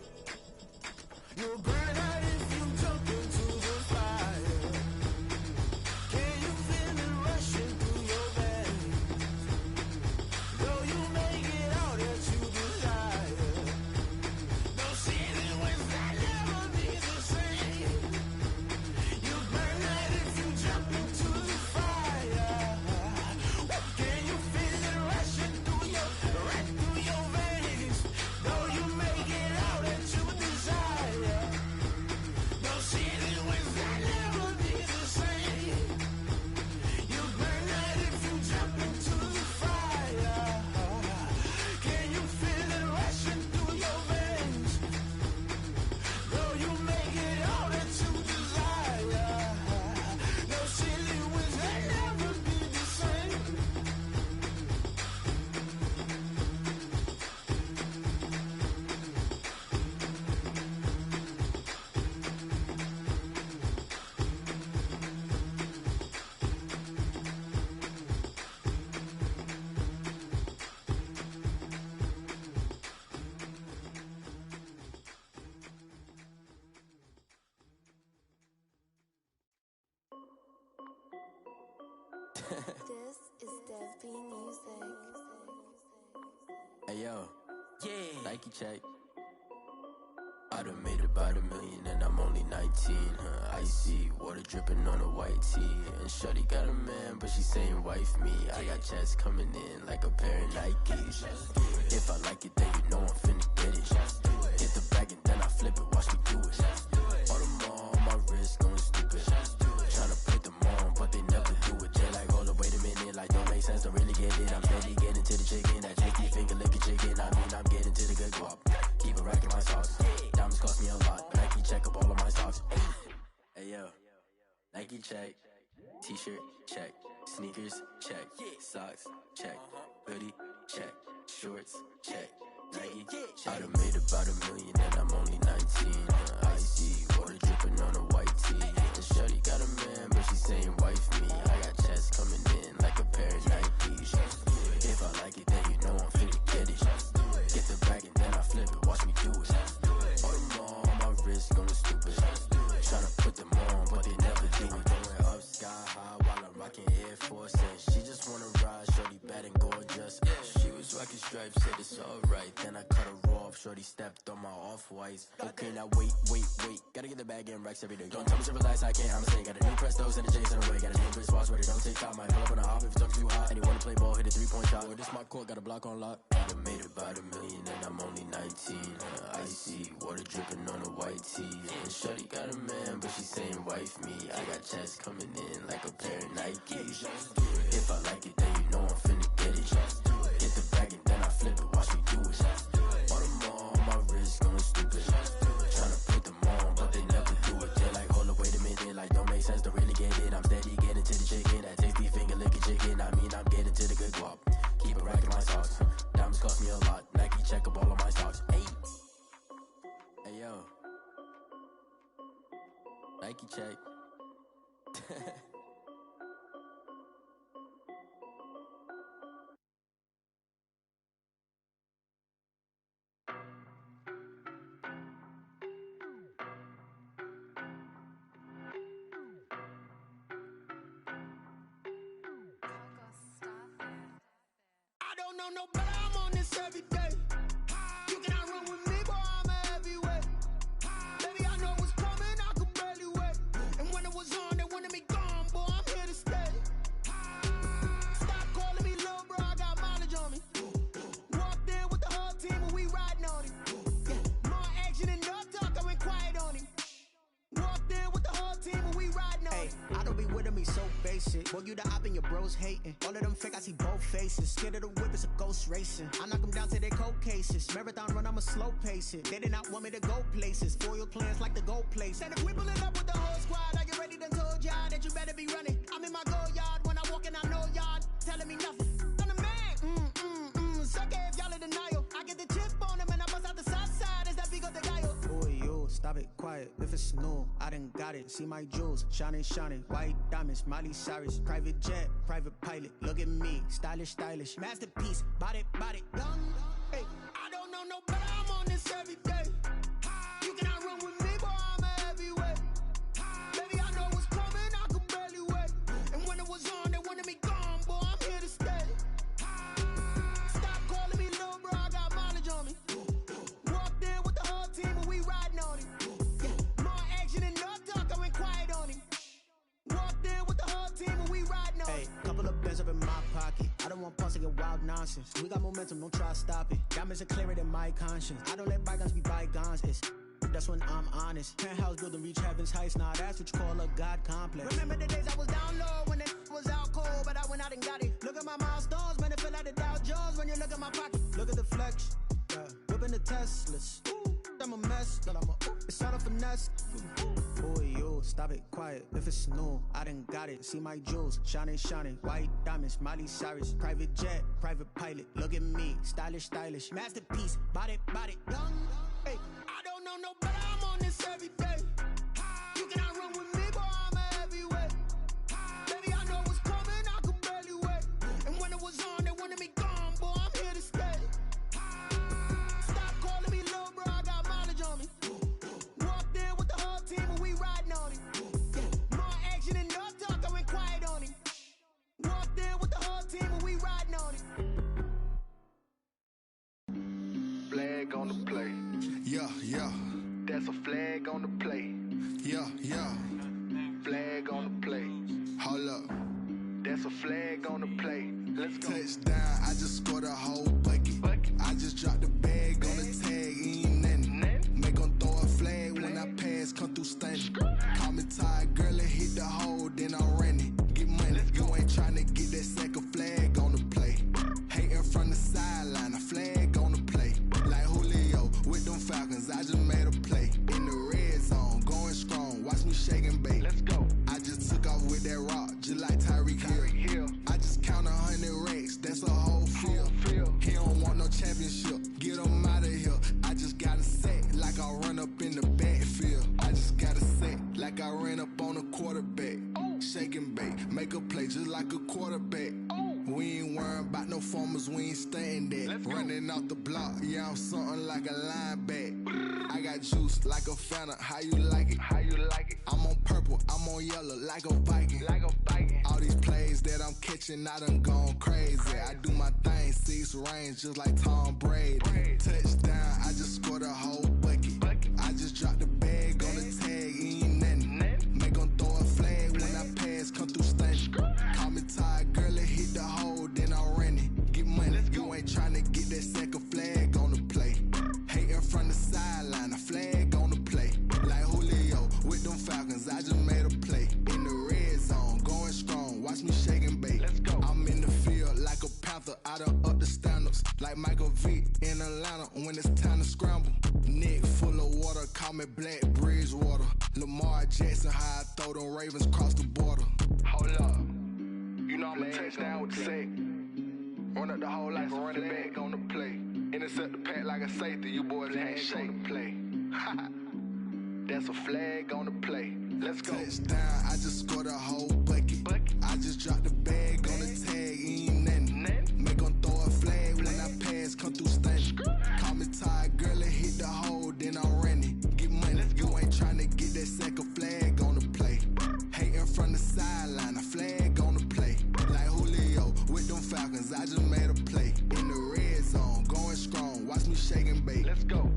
You'll burn out if you jump into the fire. Can you feel it rushing through your veins? Though you may get all that you desire, no ceiling when that never be the same. You burn out if you jump into the fire. Can you feel it rushing through your veins? Though you may get all that you desire, no ceiling when that never be the same. You burn out if you jump into the fire. Can you feel it rushing through your veins? Though you may get all that you desire, no ceiling when that never be the same. This is Dev B Music. Hey yo, yeah, Nike check. I done made about $1 million and I'm only 19. Icy water dripping on a white tee. And shorty got a man, but she saying wife me. I got checks coming in like a pair of Nikes. If I like it, then you know I'm finna get it. Get the bag and then I flip it, watch me do it. All them on my wrist going stupid. Tryna put them on, but they never do it. They like, hold up, wait a minute, like don't make sense, don't really get it. I'm steady getting to the chicken, that tricky finger licking chicken. I mean, I'm getting to the good guap. Keep a rack in my socks. Diamonds cost me a lot, but Nike check up all of my stocks. Hey yo, Nike check. T-shirt check. Sneakers check. Socks check. Hoodie check. Shorts check. Nike I done made about $1 million and I'm only 19. Icy water dripping on a white tee. And shorty got a man, but she saying wife me. I got checks coming in like a pair of Nikes. If I like it, then you know I'm finna get it. Get the bag and then I flip it, watch me do it. All them on my wrist going stupid. Tryna put them on, but they never do it. Going up sky high while I'm rocking Air Force. And she just wanna ride, shorty bad and gorgeous. She was rocking stripes, said it's alright. Then I cut her off, off. Shorty stepped on my off-whites. Okay, now wait. Gotta get the bag and racks every day. Don't tell me to relax, I can't, I'ma say. Got a new Prestos and the J's in the way. Got a new Chris Foss, but it don't take time. Might pull up on the hop if it talks too hot. And you wanna play ball, hit a 3-point shot. Or this my court, got a block on lock. I done made about $1 million and I'm only 19. Icy, water dripping on a white tee. And shorty got a man, but she saying wife me. I got checks coming in like a pair of Nikes. If I like it, then you know I'm finna get it. Hit the bag and then I flip it, watch me do it. On them all, my wrist going stupid. Tryna put them on, but they never do it. They're like, hold up, wait a minute, like don't make sense, don't really get it. I'm steady getting to the chicken, that tasty finger licking chicken. I mean, I'm getting to the good guap. Keep a rack in my socks. Diamonds cost me a lot. Nike check up all of my stocks. Hey yo, Nike check. Don't know no better, I'm on this every day. You cannot run with me, boy, I'm a heavyweight. Baby, I know what's coming, I could barely wait. And when it was on, they wanted me gone, boy, I'm here to stay. Stop calling me little bro, I got mileage on me. Walked in with the whole team and we riding on him. Yeah, more action and no talk, I went quiet on him. Walked in with the whole team and we riding on him. I don't be with me so basic. Boy, you the op and your bros hating. All of them fake, I see both faces. Scared of the whip, it's a ghost racing. I knock them down to their cold cases. Marathon run, I'ma slow pace it. They did not want me to go places. Foil plans like the go place. And if we pulling up with the whole squad, are you ready? Done told y'all that you better be running. I'm in my go yard. When I walk in, I know y'all telling me nothing. I'm the man. Suck it if y'all in denial. I get the chip on him and I bust out the south side. Is that Vigo the guy? Boy, you stop it, quiet. If it's new, I done got it. See my jewels, shining, white diamonds, Miley Cyrus, private jet, private pilot. Look at me, stylish, masterpiece, body, young. Hey, I don't know no better, I'm on this every day. You cannot run with me, boy, I'm a heavyweight. Baby, I know what's coming, I could barely wait. And when it was on, they wanted me gone, boy, I'm here to stay. Stop calling me little bro, I got mileage on me. Walked in with the whole team and we riding on him. Yeah, more action and no talk, I went quiet on him. Walked in with the whole team and we riding on him. Hey, couple of bands up in my pocket. I don't want pumps to get wild nonsense. We got momentum, don't try to stop it. Diamonds are clearer than my conscience. I don't let bygones be bygones. That's when I'm honest. Penthouse building, reach heaven's heights. Nah, that's what you call a God complex. Remember the days I was down low when it was out cold, but I went out and got it. Look at my milestones, man, it feel like the Dow Jones when you look at my pocket. Look at the flex, whipping the Teslas. I'm a mess, but it's all a finesse. Boy, you stop it, quiet. If it's new, I done got it. See my jewels, shining, white diamonds, Miley Cyrus, private jet, private pilot. Look at me, stylish, masterpiece, body, young. Hey, I don't know no better, I'm on this every day. You cannot run with me, boy, I'm a heavyweight. Baby, I know what's coming, I could barely wait. And when it was on, they wanted me gone, boy, I'm here to stay. Stop calling me little bro, I got mileage on me. Walked in with the whole team and we riding on him. Yeah, more action and no talk, I went quiet on him. Walked in with the whole team and we riding on him. Flag on the play. Yeah. That's a flag on the play. Yeah. Flag on the play. Hold up. That's a flag on the play. Let's go. Touchdown, I just scored a whole bucket. I just dropped the bag on the tag, ain't nothing. Make 'em throw a flag when I pass, come through stunning. Call me tired, girl, and hit the hole, then I'm running. Get money, you ain't tryna get that second flag on the play. Hating from the sideline, a flag on the play. Like Julio with them Falcons, I just made a play. In the red zone, going strong, watch me shake and bake. Let's go. I just took off with that rock, just like Tyreek Hill. I just count 100 racks, that's a whole field. He don't want no championship, get him out of here. I just got a set, like I run up in the backfield. I just got a set, like I ran up on a quarterback. Shake and bake, make a play just like a quarterback. We ain't worrying about no formers, we ain't staying there. Running off the block, yeah, I'm something like a linebacker. I got juice like a Fanta, how you like it? How you like it? I'm on purple, I'm on yellow, like a Viking. Like a Viking. All these plays that I'm catching, I done gone crazy. I do my thing, 6 range, just like Tom Brady. Touchdown, I just scored a whole bucket. I just dropped the bag on the tag, ain't nothing. Make 'em throw a flag when I pass, come through stunning. Call me tired, girl, it hit the hole, then I'm running. Get money, you ain't tryna get that second flag on the play. Hating from the sideline, a flag on the play. Like Julio with them Falcons, I just made a play. In the red zone, going strong, watch me shake and bake. I'm in the field like a panther, I done up the standards. Like Michael Vick in Atlanta when it's time to scramble. Neck full of water, call me Black Bridgewater. Lamar Jackson, how I throw them Ravens cross the border. Hold up. You know I'm a touchdown with the sack. Run up the whole like a running back on the play. Intercept the pack like a safety, you boys ain't shake the play. That's a flag on the play. Let's go. Touchdown, I just scored a whole bucket. I just dropped the bag on the tag, ain't nothing. Make 'em throw a flag when I pass, come through stunning. Call me tired, girl, it hit the hole, then I'm running. Get money, you ain't tryna get that second flag on the play. Hating from the sideline, a flag on the play. Like Julio with them Falcons, I just made a play. In the red zone, going strong, watch me shake and bake. Let's go.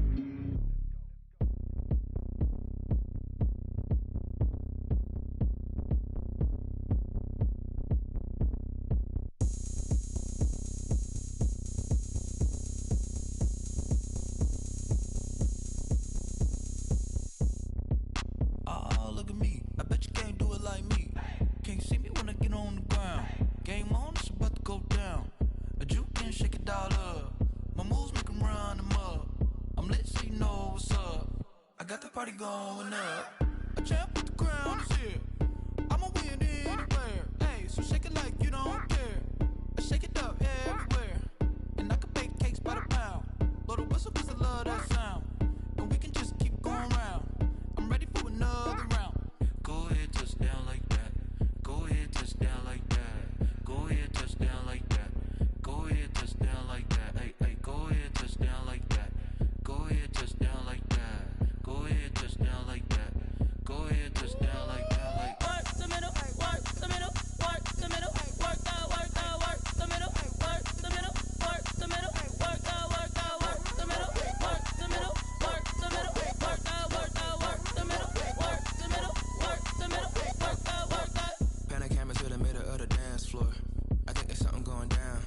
Look at me. I bet you can't do it like me. Can't see me when I get on the ground. Game on, it's about to go down. A juke and shake it all up. My moves make 'em run them up. I'm lit so you know what's up. I got the party going up. A champ with the crown is here. I'ma win anywhere. Hey, so shake it like you don't care. I shake it up everywhere. And I can bake cakes by the pound. Blow the whistle 'cause I love that sound. And we can just keep going round. I'm ready for another round. Go ahead, touchdown like that. Go ahead, touchdown like that. Go ahead, touchdown like that. Go ahead, touchdown like that. Hey, hey, go ahead, touchdown like that. Go ahead, touchdown like that. Go ahead, touchdown like that. Go ahead, touchdown like that. Like work the middle, work the middle, work the middle, work the middle, work the middle, work the middle, work the middle, work the middle, work the middle, work the middle, work the middle, work the middle, work the middle, work the. Pan a camera to the middle of the dance floor. I think there's something going down.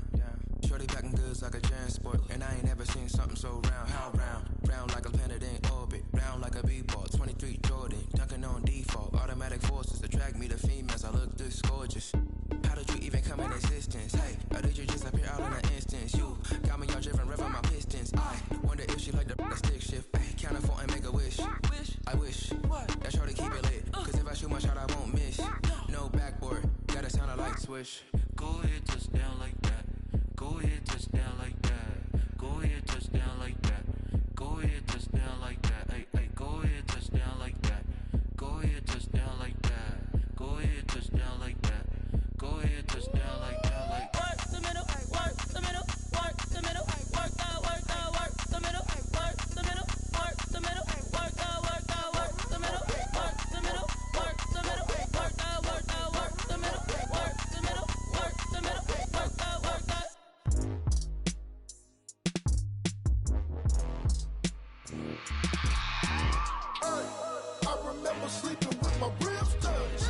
Shorty packing goods like a transport, and I ain't never seen something so round. How round? Round like a planet in orbit, round like a b-ball. 23 Jordan, dunking on default. Automatic forces attract me to females. I look this gorgeous. How did you even come in existence? Hey, or did you just appear out in an instance? You got me all driven, revving my pistons. I wonder if she like the stick shift. Hey, count it 4 and make a wish. I wish that shorty keep it lit. 'Cause if I shoot my shot, I won't miss. No backboard, gotta sound a light switch. Go ahead, touchdown like that. Go ahead, touchdown like that. Go ahead, touchdown like that. Go ahead, touchdown like that. Hey, hey, go ahead, touchdown like that. Go ahead, touchdown like that. Go ahead, touchdown like that. Go ahead, touchdown like that. Like work the middle, work the middle, work the middle, work the middle, work the middle, work the middle, work the middle, work the middle, work the middle, work the middle, work the middle, work the middle, work the middle, work the middle, work the. I remember sleeping with my ribs touched.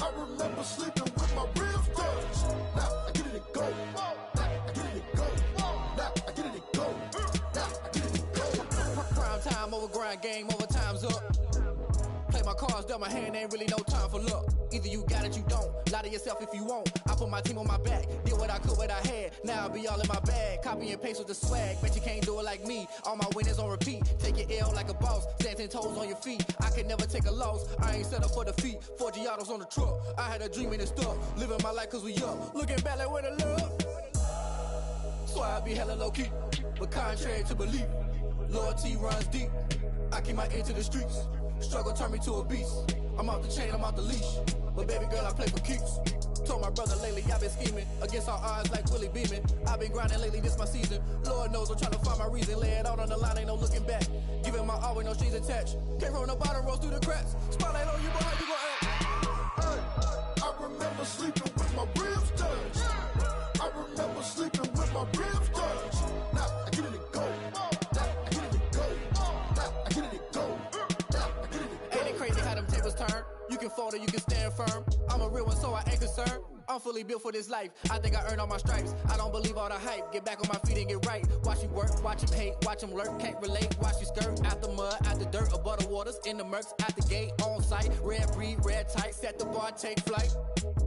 I remember sleeping with my ribs touched. Now I get it and go. Now I get it and go. Now I get it and go. Now I get it and go. Prime time over grind game, over time's up. Play my cards, dealt my hand, ain't really no time for luck. Either you got it, you don't. Lie to yourself if you won't. I put my team on my back, did what I could, what I had. Now I'll be all in my bag. Copy and paste with the swag. Bet you can't do it like me. All my winners on repeat. Take your L like a boss. Stand 10 toes on your feet. I can never take a loss. I ain't set up for defeat. 4 Giottos on the truck. I had a dream and it stuck. Living my life 'cause we up. Looking back like where the love. So I be hella low key. But contrary to belief, loyalty runs deep. I keep my ear to the streets. Struggle turned me to a beast. I'm off the chain, I'm off the leash. But baby girl, I play for keeps. Told my brother lately, I've been scheming against all odds like Willie Beeman. I've been grinding lately, this my season. Lord knows I'm trying to find my reason. Lay it out on the line, ain't no looking back. Giving my all with no strings attached. Came from the bottom, rose through the cracks. Spotlight on you, but how you gon' act? Hey, I remember sleeping with my ribs water, you can stand firm. I'm a real one, so I ain't concerned. I'm fully built for this life. I think I earned all my stripes. I don't believe all the hype. Get back on my feet and get right. Watch you work, watch him hate, watch him lurk. Can't relate, watch you skirt. Out the mud, out the dirt, above the waters, in the murks, out the gate, on site. Red breed, red tight, set the bar, take flight.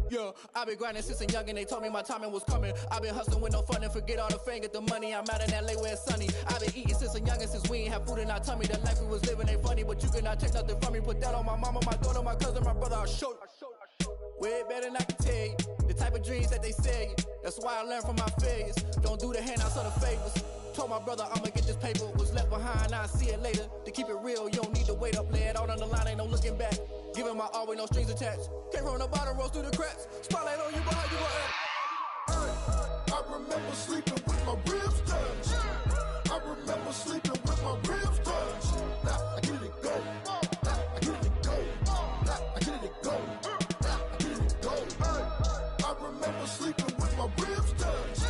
Yeah, I been grinding since a youngin', they told me my timing was coming. I been hustling with no fun and forget all the fame, get the money. I'm out in LA where it's sunny. I been eating since a youngin', since we ain't have food in our tummy. The life we was living ain't funny, but you cannot take nothing from me. Put that on my mama, my daughter, my cousin, my brother, I'll show you. Way better than I can tell you. The type of dreams that they sell you. That's why I learned from my failures. Don't do the handouts or the favors. Told my brother I'ma get this paper. Was left behind, I'll see it later. To keep it real, you don't need to wait up. Lay it out on the line, ain't no looking back. Giving my all with no strings attached. Came from the bottom, rose through the cracks. Spotlight on you, but how you gon' act? I remember sleeping with my ribs touched. I remember sleeping with my ribs touched. Now I get it go. Now I get it go. Now I get it go. Now I get it go. I remember sleeping with my ribs touched.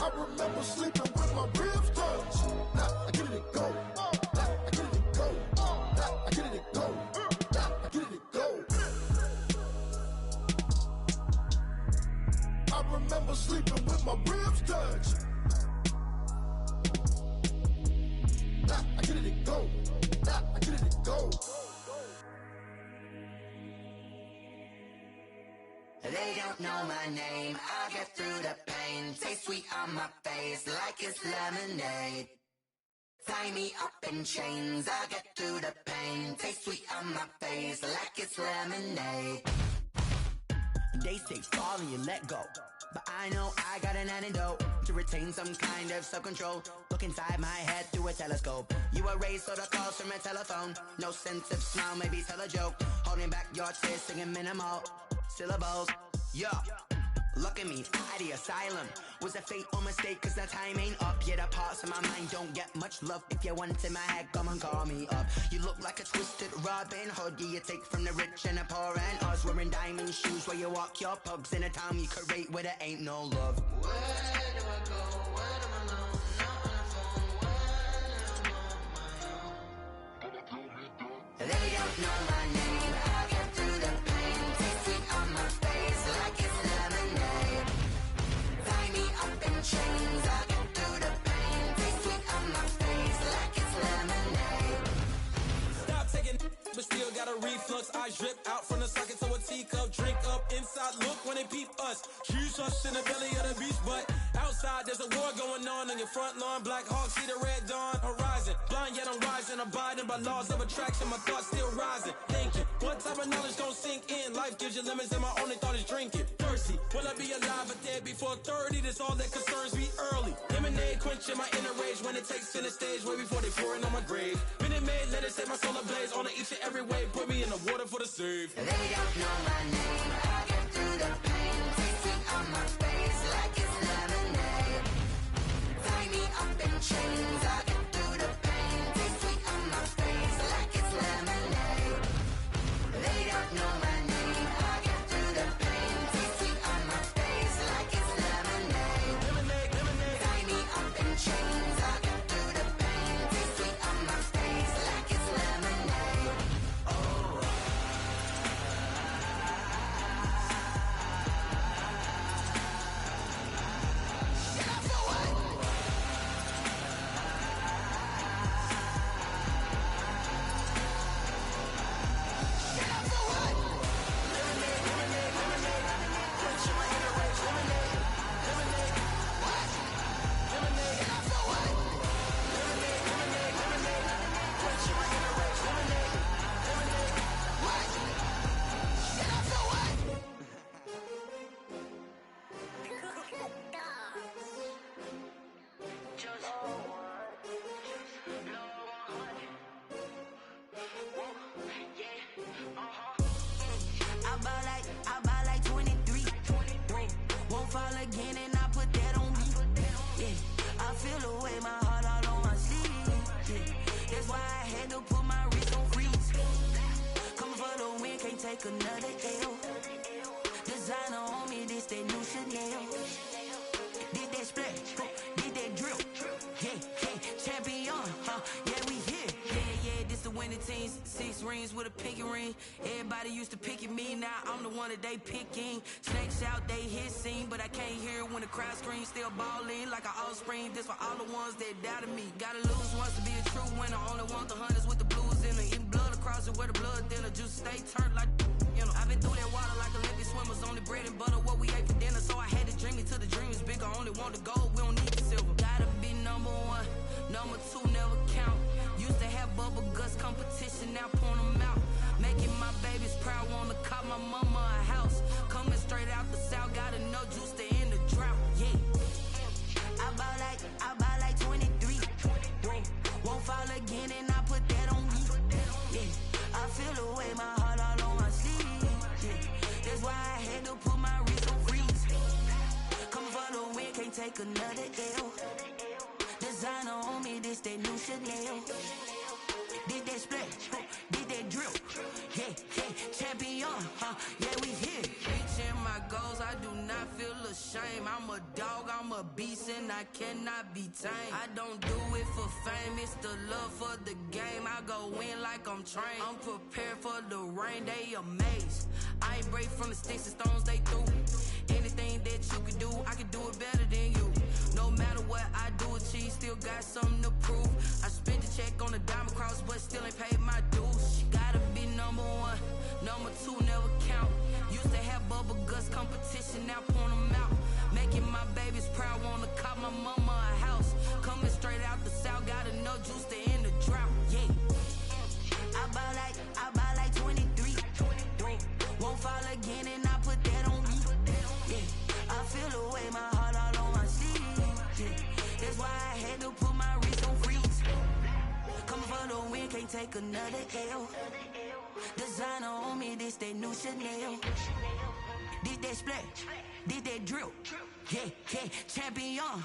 I remember sleeping with my ribs touched. Now I get it go. Now I get it go. Now I get it go. Now I get it go. I remember sleeping with my ribs touched. Now I get it go. Now I get it go. They don't know my name, I get through the pain. Taste sweet on my face like it's lemonade. Tie me up in chains, I get through the pain. Taste sweet on my face like it's lemonade. They say fall and you let go, but I know I got an antidote to retain some kind of self-control. Look inside my head through a telescope. You erase all the calls from a telephone. No sense of smile, maybe tell a joke. Holding back your tears, singing minimal syllables. Yeah, look at me, out the asylum. Was a fate or mistake, cause the time ain't up. Yeah, the parts of my mind don't get much love. If you want in my head, come and call me up. You look like a twisted Robin Hood. Yeah, you take from the rich and the poor and us. Wearing diamond shoes where you walk your pugs. In a town you create where there ain't no love. Where do I go? Where do I know? Not on the phone. When I'm on my own. They don't know my name. I get through the pain. Taste sweet on my face like it's lemonade. Tie me up in chains. I get through the pain. Taste sweet on my face like it's lemonade. Stop taking, but still got a reflux. Eyes drip out from the socket to a teacup. Drink up inside, look when they peep us. Choose us in the belly of the beast, but outside there's a war going on your front lawn. Black Hawk, see the red dawn horizon. Blind yet I'm rising, abiding by laws of attraction. My thoughts still rising, thinking what type of knowledge don't sink in. Life gives you limits and my only thought is drinking. Thirsty, will I be alive or dead before 30? That's all that concerns me early. Lemonade quenching my inner rage when it takes center stage way before they pour it on my grave. Minute Maid, let it set my soul ablaze on each and every way. Put me in the water for the save. They don't know my name. I get through the pain. Taste sweet on my face like it's lemonade. Tie me up in chains. I get through the pain. Taste sweet on my face like it's lemonade. They don't know my name. I get through the pain. Taste sweet on my face like it's lemonade. Lemonade, lemonade. Tie me up in chains. I get through the pain. Taste sweet on my face like it's lemonade. Oh. I buy like 23. Won't fall again and I put that on me. Yeah, I feel the way my heart all on my sleeve. Yeah, that's why I had to put my wrist on freeze. Come for the win, can't take another L. Designer on me, this that new Chanel. Did that splash, did that drill. Yeah, champion, yeah, we here. Yeah, this the winning team. 6 6 rings with a pinky ring. Everybody used to pick at me, now I'm the one that they picking. Snakes out, they hissing, but I can't hear when the crowd screams. Still balling like an offspring. This for all the ones that doubted me. Gotta lose once to be a true winner. Only want the hunters with the blues in it. Eating blood across it where the blood thinner. Juice stay turned like, you know. I've been through that water like Olympic swimmers. Only bread and butter what we ate for dinner. So I had to dream it till the dream is bigger. Only want the gold, we don't need the silver. Gotta be number 1, number 2 never count. Used to have bubble guts competition, now point them out. Making my babies proud, wanna cop my mama a house. Coming straight out the south, gotta know juice to end the drought. Yeah. I bought like 23. Won't fall again and I put that on me. Yeah. I feel the way my heart all on my sleeve. Yeah. That's why I had to put my wrist on freeze. Coming for the win, can't take another L. Designer on me, this that new Chanel. Did that splash, did that drill. Yeah, champion, yeah, we here. Reaching my goals, I do not feel ashamed. I'm a dog, I'm a beast, and I cannot be tamed. I don't do it for fame, it's the love for the game. I go in like I'm trained. I'm prepared for the rain, they amazed. I ain't break from the sticks and stones they threw. Anything that you can do, I can do it better than you. No matter what I do, achieve, still got something to prove. I spent the check on the diamond cross, but still ain't paid my dues. Gotta be number 1, number 2 never count. Used to have bubble guts competition, now point them out. Making my babies proud, wanna cop my mama a house. Coming straight out the south, gotta know juice to end the drought. Yeah. I bought like 23. Won't fall again and I put that on me. Yeah. I feel the way my heart all on my sleeve. Yeah. That's why I had to put my wrist on freeze. Coming for the win, can't take another L. Designer on me, this that new Chanel. Did that splash, did that drill. Yeah, champion,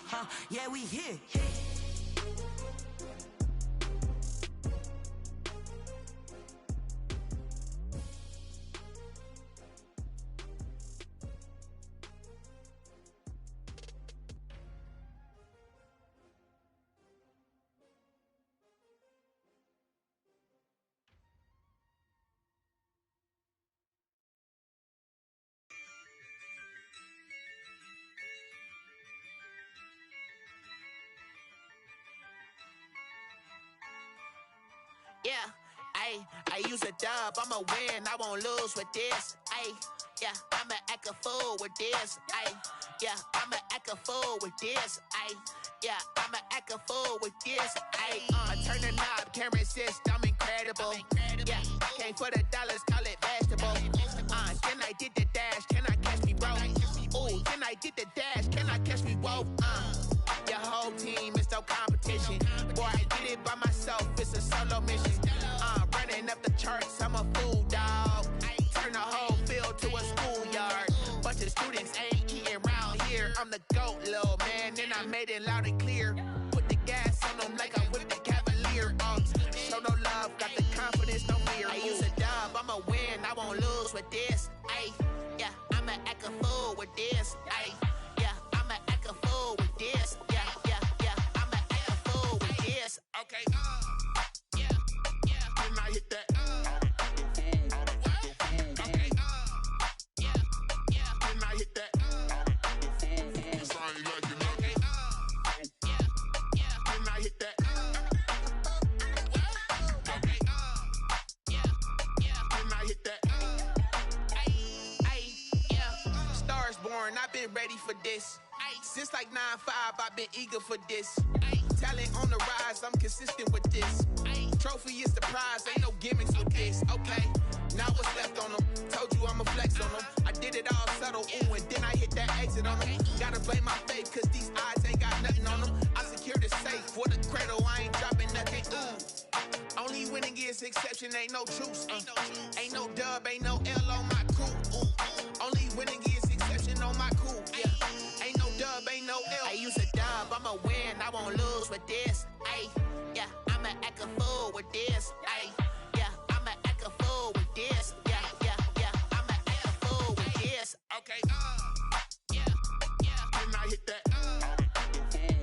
yeah, we here. Yeah, I use a dub, I'ma win, I won't lose with this. Yeah, I'ma act a fool with this. Yeah, I'ma act a fool with this. Yeah, I'ma act a fool with this. I turn the knob, can't resist, I'm incredible. Yeah, came for the dollars, call it vegetable. Then I did the dash, can I catch me, bro? Ooh, then I did the dash, can I catch me, whoa? Your whole team is no competition. Boy, I did it by myself, it's a solo mission. Running up the charts, I'm a fool, dog. Turn the whole field to a schoolyard. Bunch of students ain't eating round here. I'm the GOAT, little man, and I made it loud and clear. Put the gas on them like I'm with the Cavalier. Show no love, got the confidence, no fear. I use a dub, I'ma win, I won't lose with this. Yeah, I'ma act a fool with this. Yeah, I'ma act a fool with this. Yeah, I'ma act a fool with this. Okay. Then I hit that. Okay. Then I hit that. Cause I ain't like it, okay. Then I hit that. Okay. Then I hit that. Yeah. Stars born, I've been ready for this. Since like 9-5, I've been eager for this. Talent on the rise, I'm consistent with this. Trophy is the prize, ain't no gimmicks with this. Okay, now what's left on them? Told you I'ma flex on them. I did it all subtle, ooh, and then I hit that exit on them. Gotta blame my faith, cause these eyes ain't got nothing on them. I secured the safe for the cradle, I ain't dropping nothing, ooh. Only winning is exception, ain't no truce. Ain't no dub, ain't no L on my crew. Ooh. Only winning is exception on my crew. Yeah. Ain't no dub, ain't no L. I use a dub, I'ma win, I won't lose with this. Yeah, I'ma act a fool with this. Yeah, I'ma act a fool with this. Yeah, I'ma act a fool with this. Okay. Then I hit that. Okay.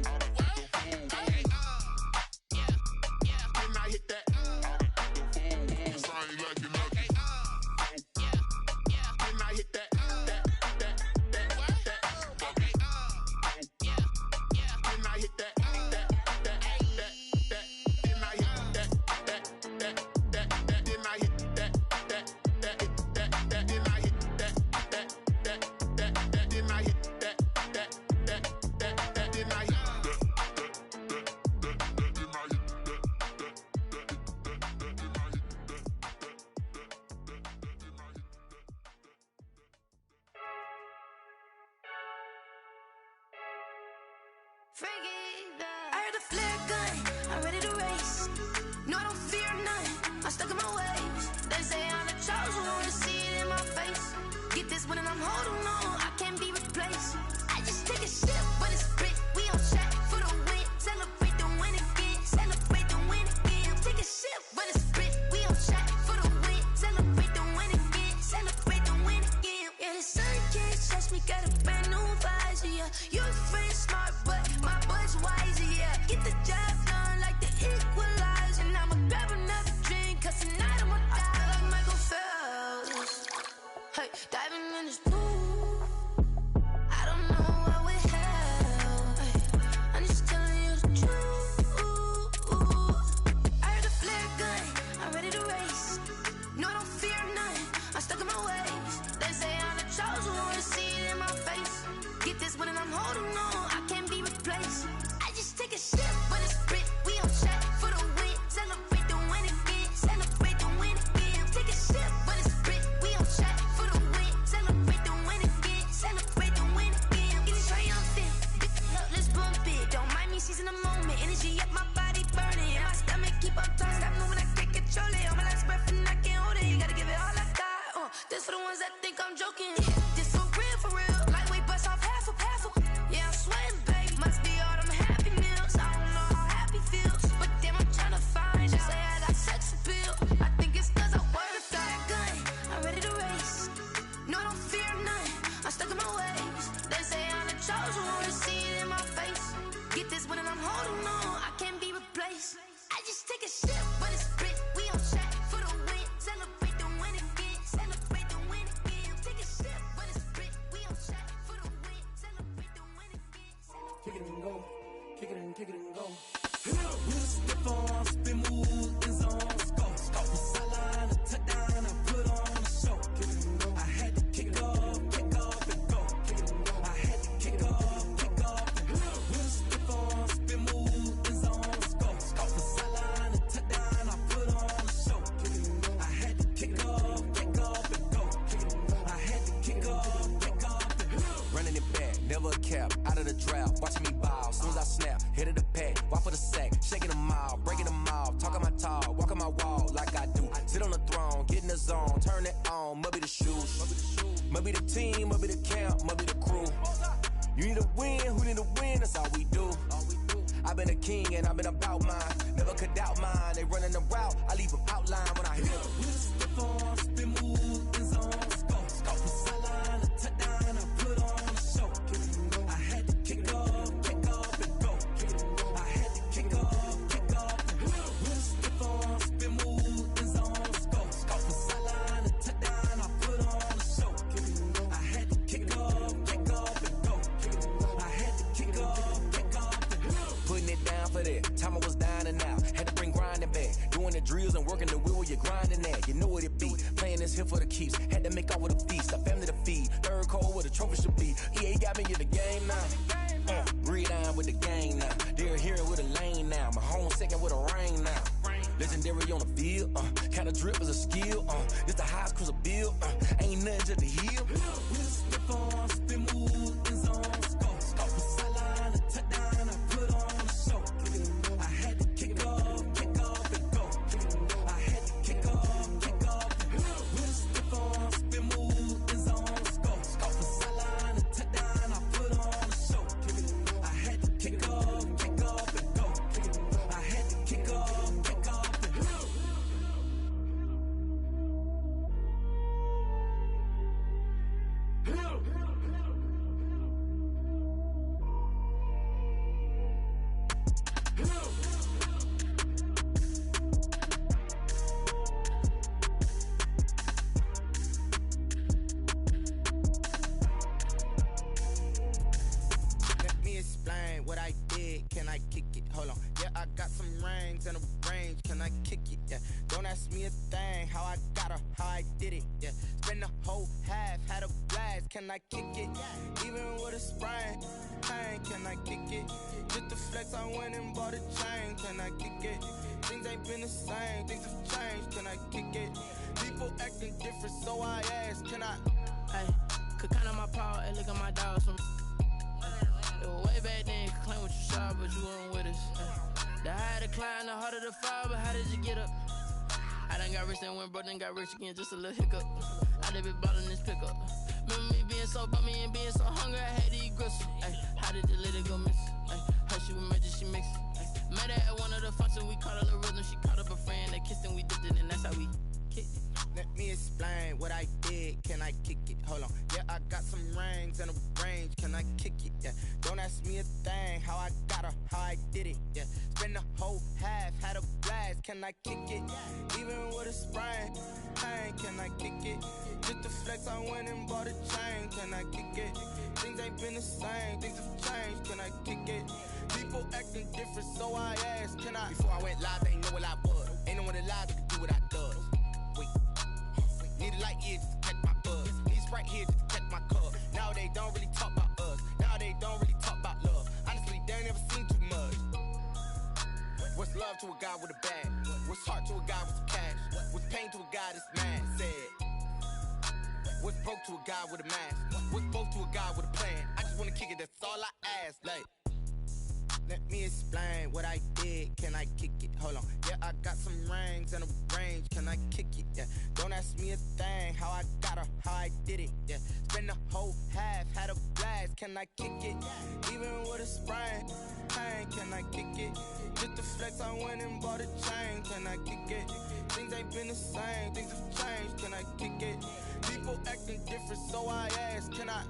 Then I hit that. Cause I ain't I heard the flare gun, I'm ready to race. No, I don't fear none, I'm stuck in my ways. They say I'm the chosen one, see it in my face. Get this one and I'm holding on, I can't be replaced. I just take a sip, but it's split, we on track for the win. Celebrate the win again, celebrate the win again. Take a sip, but it's split, we on track for the win. Celebrate the win again, celebrate the win again. Yeah, the sun can't touch me, got a brand new visor, yeah. Your friend smart, but my boy's wiser, yeah. Get the job done like the equalizer. Now I'ma grab another drink, cause tonight I'ma die like Michael Phelps. Hey, diving in this pool, I don't know what we have. Hey, I'm just telling you the truth. I heard the flare gun, I'm ready to race. No, I don't fear none, I'm stuck in my ways. They say I'm the chosen one, see it in my face. Get this one and I'm holding on, I can't be replaced. I just take a sip, but it's split, we on track for the win. Celebrate the win again, celebrate the win again. Take a sip, but it's split, we on track for the win. Celebrate the win again, celebrate the win again. Getting triumphant, let's bump it. Don't mind me seizing the moment, energy up my body burning. And my stomach keep on turning, stop moving, I can't control it. On my last breath and I can't hold it, you gotta give it all I got. This for the ones that think I'm joking. This for real, lightweight bust off half a. Yeah, I'm sweating, babe, must be all them happy meals. I don't know how happy feels, but damn, I'm tryna find you. Say I got sex appeal, I think it's cause I wear the fire gun. I'm ready to race, no, I don't fear none, I'm stuck in my ways. They say I'm the chosen one, see it in my face. Get this one and I'm holding on, I can't be replaced. I just take a sip, but it's split, we on track for the win. Celebrate the win again, celebrate the win again. Take a sip, but it's split, we on track for the win. Celebrate the win again. Kick it and go, kick it and go. We'll step on, spin, move, in zone, go. Sideline, a touchdown, I put on a show. I had to kick off and go. I had to kick off and go. We'll step on, spin, move, in zone, go. Sideline, a touchdown, I put on a show. I had to kick off and go. I had to kick off and go. Running it back, never a cap, out of the drought, watching me ball. Soon as I snap, hit of the pack, walk for the sack, shaking them all, breaking them off, talking my talk, walking my wall like I do. Sit on the throne, get in the zone, turn it on, must be the shoes, must be the team, must be the camp, must be the crew. You need a win, who need a win, that's all we do. I've been a king and I've been about mine, never could doubt mine. They running the route, I leave them outline when I hit them. We'll step on, spin, move, in zone, go. Sideline, a touchdown, I put on a show. I had to kick off and go. I had to kick off and go. We'll step on, spin, move, in zone, go. Sideline, a touchdown, I put on a show. I had to kick off and go. I had to kick off and go. Putting it down for that, time I was dying and out, had to bring grinding back, doing the drills and working the wheel where you're grinding at. You know what it be, playing this here for the keeps, had to make out with a feast, a family to feed, third cold where the trophy should be. EA got me in the game now, read on with the gang now, they're hearing with a lane now, my home second with a rain now. Legendary on the field, kind of drip is a skill, it's the highest cruiser bill, ain't nothing just to heal. We'll step on, spin, move, in zone, go. Sideline, a touchdown, I put on a show. I had to kick off and go. I had to kick off and go. We'll step on, spin, move, in zone, go. Sideline, a touchdown, I put on a show. I had to kick off and go. I had to kick off and go. Let me explain what I did. Can I kick it? Hold on. Yeah, I got some rings and a range. Can I kick it? Yeah. Don't ask me a thing. How I got her, how I did it. Yeah. Spend the whole half, had a blast. Can I kick it? Even with a sprain. Pain, can I kick it? Just the flex, I went and bought a chain. Can I kick it? Things ain't been the same. Things have changed. Can I kick it? People acting different, so I ask. Can I? Hey, could count on my power and look at my dogs from. Way back then, could claim what you saw. climb, the harder the fall, but how did you get up? I done got rich and went broke, then got rich again, just a little hiccup. I done been ballin' this pickup. Remember me being so bummy and being so hungry, I had to eat gristle. Ay, how did the lady go miss? Ay, how she was magic, she mixed. Met her at one of the functions, we caught a little rhythm. She caught up a friend, they kissed and we dipped it, and that's how we kicked it. Let me explain what I did. Can I kick it? Hold on. Yeah, I got some rings and a range. Can I kick it? Yeah. Don't ask me a thing. How I got her, how I did it. Yeah. Spend the whole half, had a blast. Can I kick it? Even with a sprain. Pain, can I kick it? Just the flex, I went and bought a chain. Can I kick it? Things ain't been the same. Things have changed. Can I kick it? People acting different, so I asked. Can I? Before I went live, they know what I was. Ain't no one alive that could do what I does. Wait. Need a light here just to catch my buzz. Need Sprite here just to catch my cup. Now they don't really talk about us. Now they don't really talk about love. Honestly, they ain't never seen too much. What's love to a guy with a bag? What's heart to a guy with some cash? What's pain to a guy that's mad? Said. What's broke to a guy with a mask? What's both to a guy with a plan? I just wanna kick it, that's all I ask. Like, let me explain what I did. Can I kick it? Hold on. Yeah, I got some rings and a range. Can I kick it? Yeah. Don't ask me a thing. How I got her, how I did it. Yeah. Spend the whole half, had a blast. Can I kick it? Even with a sprain. Pain, can I kick it? Just the flex, I went and bought a chain. Can I kick it? Things ain't been the same. Things have changed. Can I kick it? People acting different, so I ask. Can I?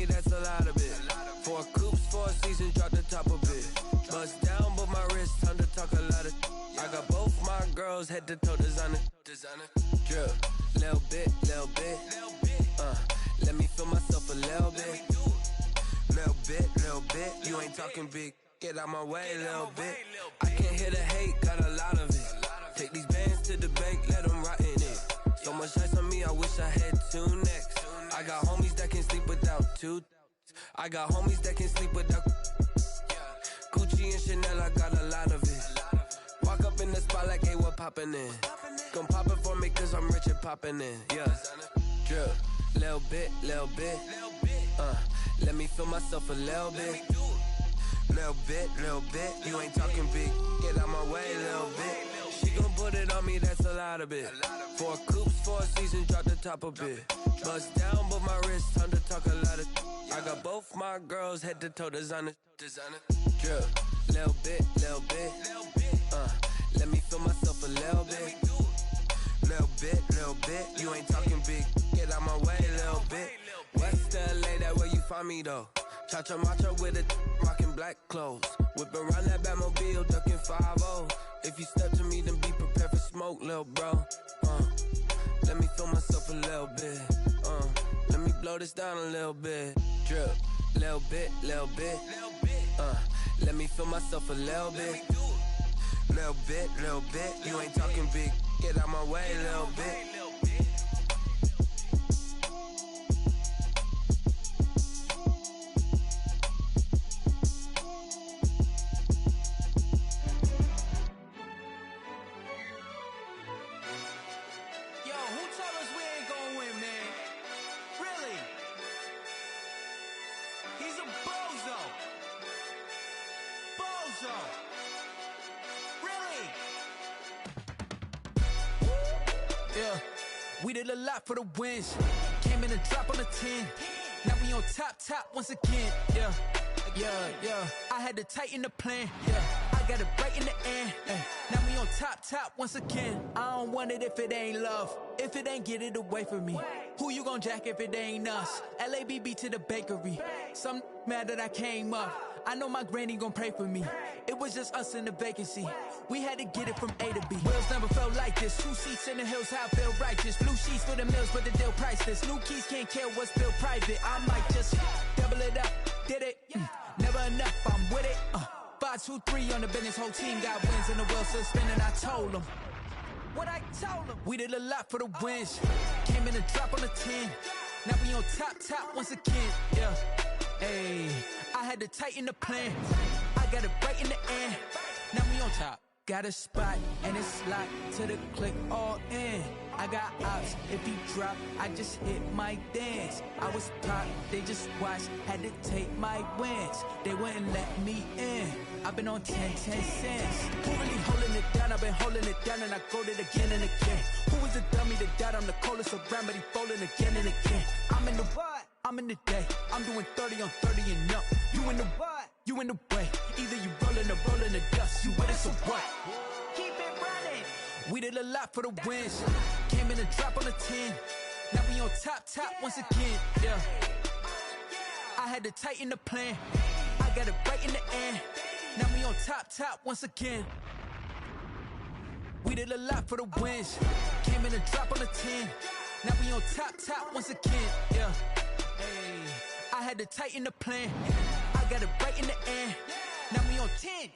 That's a lot of it. 4 coops, 4 seasons, drop the top of it. Bust down, but my wrist, time to talk a lot of. I got both my girls head to toe designer. Drip, little bit, little bit. Let me feel myself a little bit. Little bit, little bit. You ain't talking big. Get out my way, little bit. I can't hear the hate, got a lot of it. Take these bands to the bank, let them rot in it. So much ice on me, I wish I had 2 necks. I got homies that can 2. I got homies that can sleep without. Gucci and Chanel, I got a lot of it. Walk up in the spot like, hey, what poppin' in? Gon' pop it for me cause I'm rich and poppin' in. Yeah, drip, little bit. Let me feel myself a little bit. Little bit. You ain't talking big. Get out my way, little bit. She gon' put it on me, that's a lot of it. 4 coops, 4 seasons, drop the top a bit. Bust down, but my wrist, time to talk a lot of. I got both my girls head to toe designer. Drip, little bit. Let me feel myself a little bit. Little bit. You ain't talking big. Get out my way, little bit. West LA, that where you find me though. Cha-cha matcha with a rockin' black clothes. Whip around that Batmobile, ducking 5-0. If you step to me, then be prepared for smoke, lil' bro. Let me feel myself a little bit. Let me blow this down a little bit. Drip, little bit. Let me feel myself a little bit. Little bit. You ain't talking big. Get out my way, little bit. Yeah, we did a lot for the wins. Came in and drop on the 10. Now we on top once again. Yeah. I had to tighten the plan. Yeah, I got it right in the end. Now we on top once again. I don't want it if it ain't love. If it ain't, get it away from me. Who you gon' jack if it ain't us? LABB to the bakery. Some mad that I came up. I know my granny gon' pray for me. It was just us in the vacancy. We had to get it from A to B. Wheels never felt like this. 2 seats in the hills, how I feel righteous. Blue sheets for the mills, but the deal priceless. New keys can't care what's built private. I might just double it up. Did it? Never enough, I'm with it. 5, 2, 3 on the business. Whole team got wins and the wheels still spinning. I told them what I told them. We did a lot for the wins. Came in and drop on the 10. Now we on top once again. Yeah. Hey, I had to tighten the plan. I got it right in the end. Now we on top. Got a spot and it's locked to the click all in. I got ops, if he drop, I just hit my dance. I was top, they just watched, had to take my wins. They wouldn't let me in. I've been on 10 cents. Who really holding it down? I've been holding it down and I go it again and again. Who was the dummy that died? I'm the coldest around, but he folding again and again. I'm in the what? I'm in the day. I'm doing 30 on 30 and up. You in the what? You in the way. Either you rolling or rolling the dust. You with us or what? Keep it running. We did a lot for the wins. Came in and drop on the 10. Now we on top once again. Yeah. I had to tighten the plan. I got it right in the end. Now we on top once again. We did a lot for the wins. Came in and drop on the 10. Now we on top once again. Yeah. Hey, I had to tighten the plan. I got it right in the end. Now we on 10.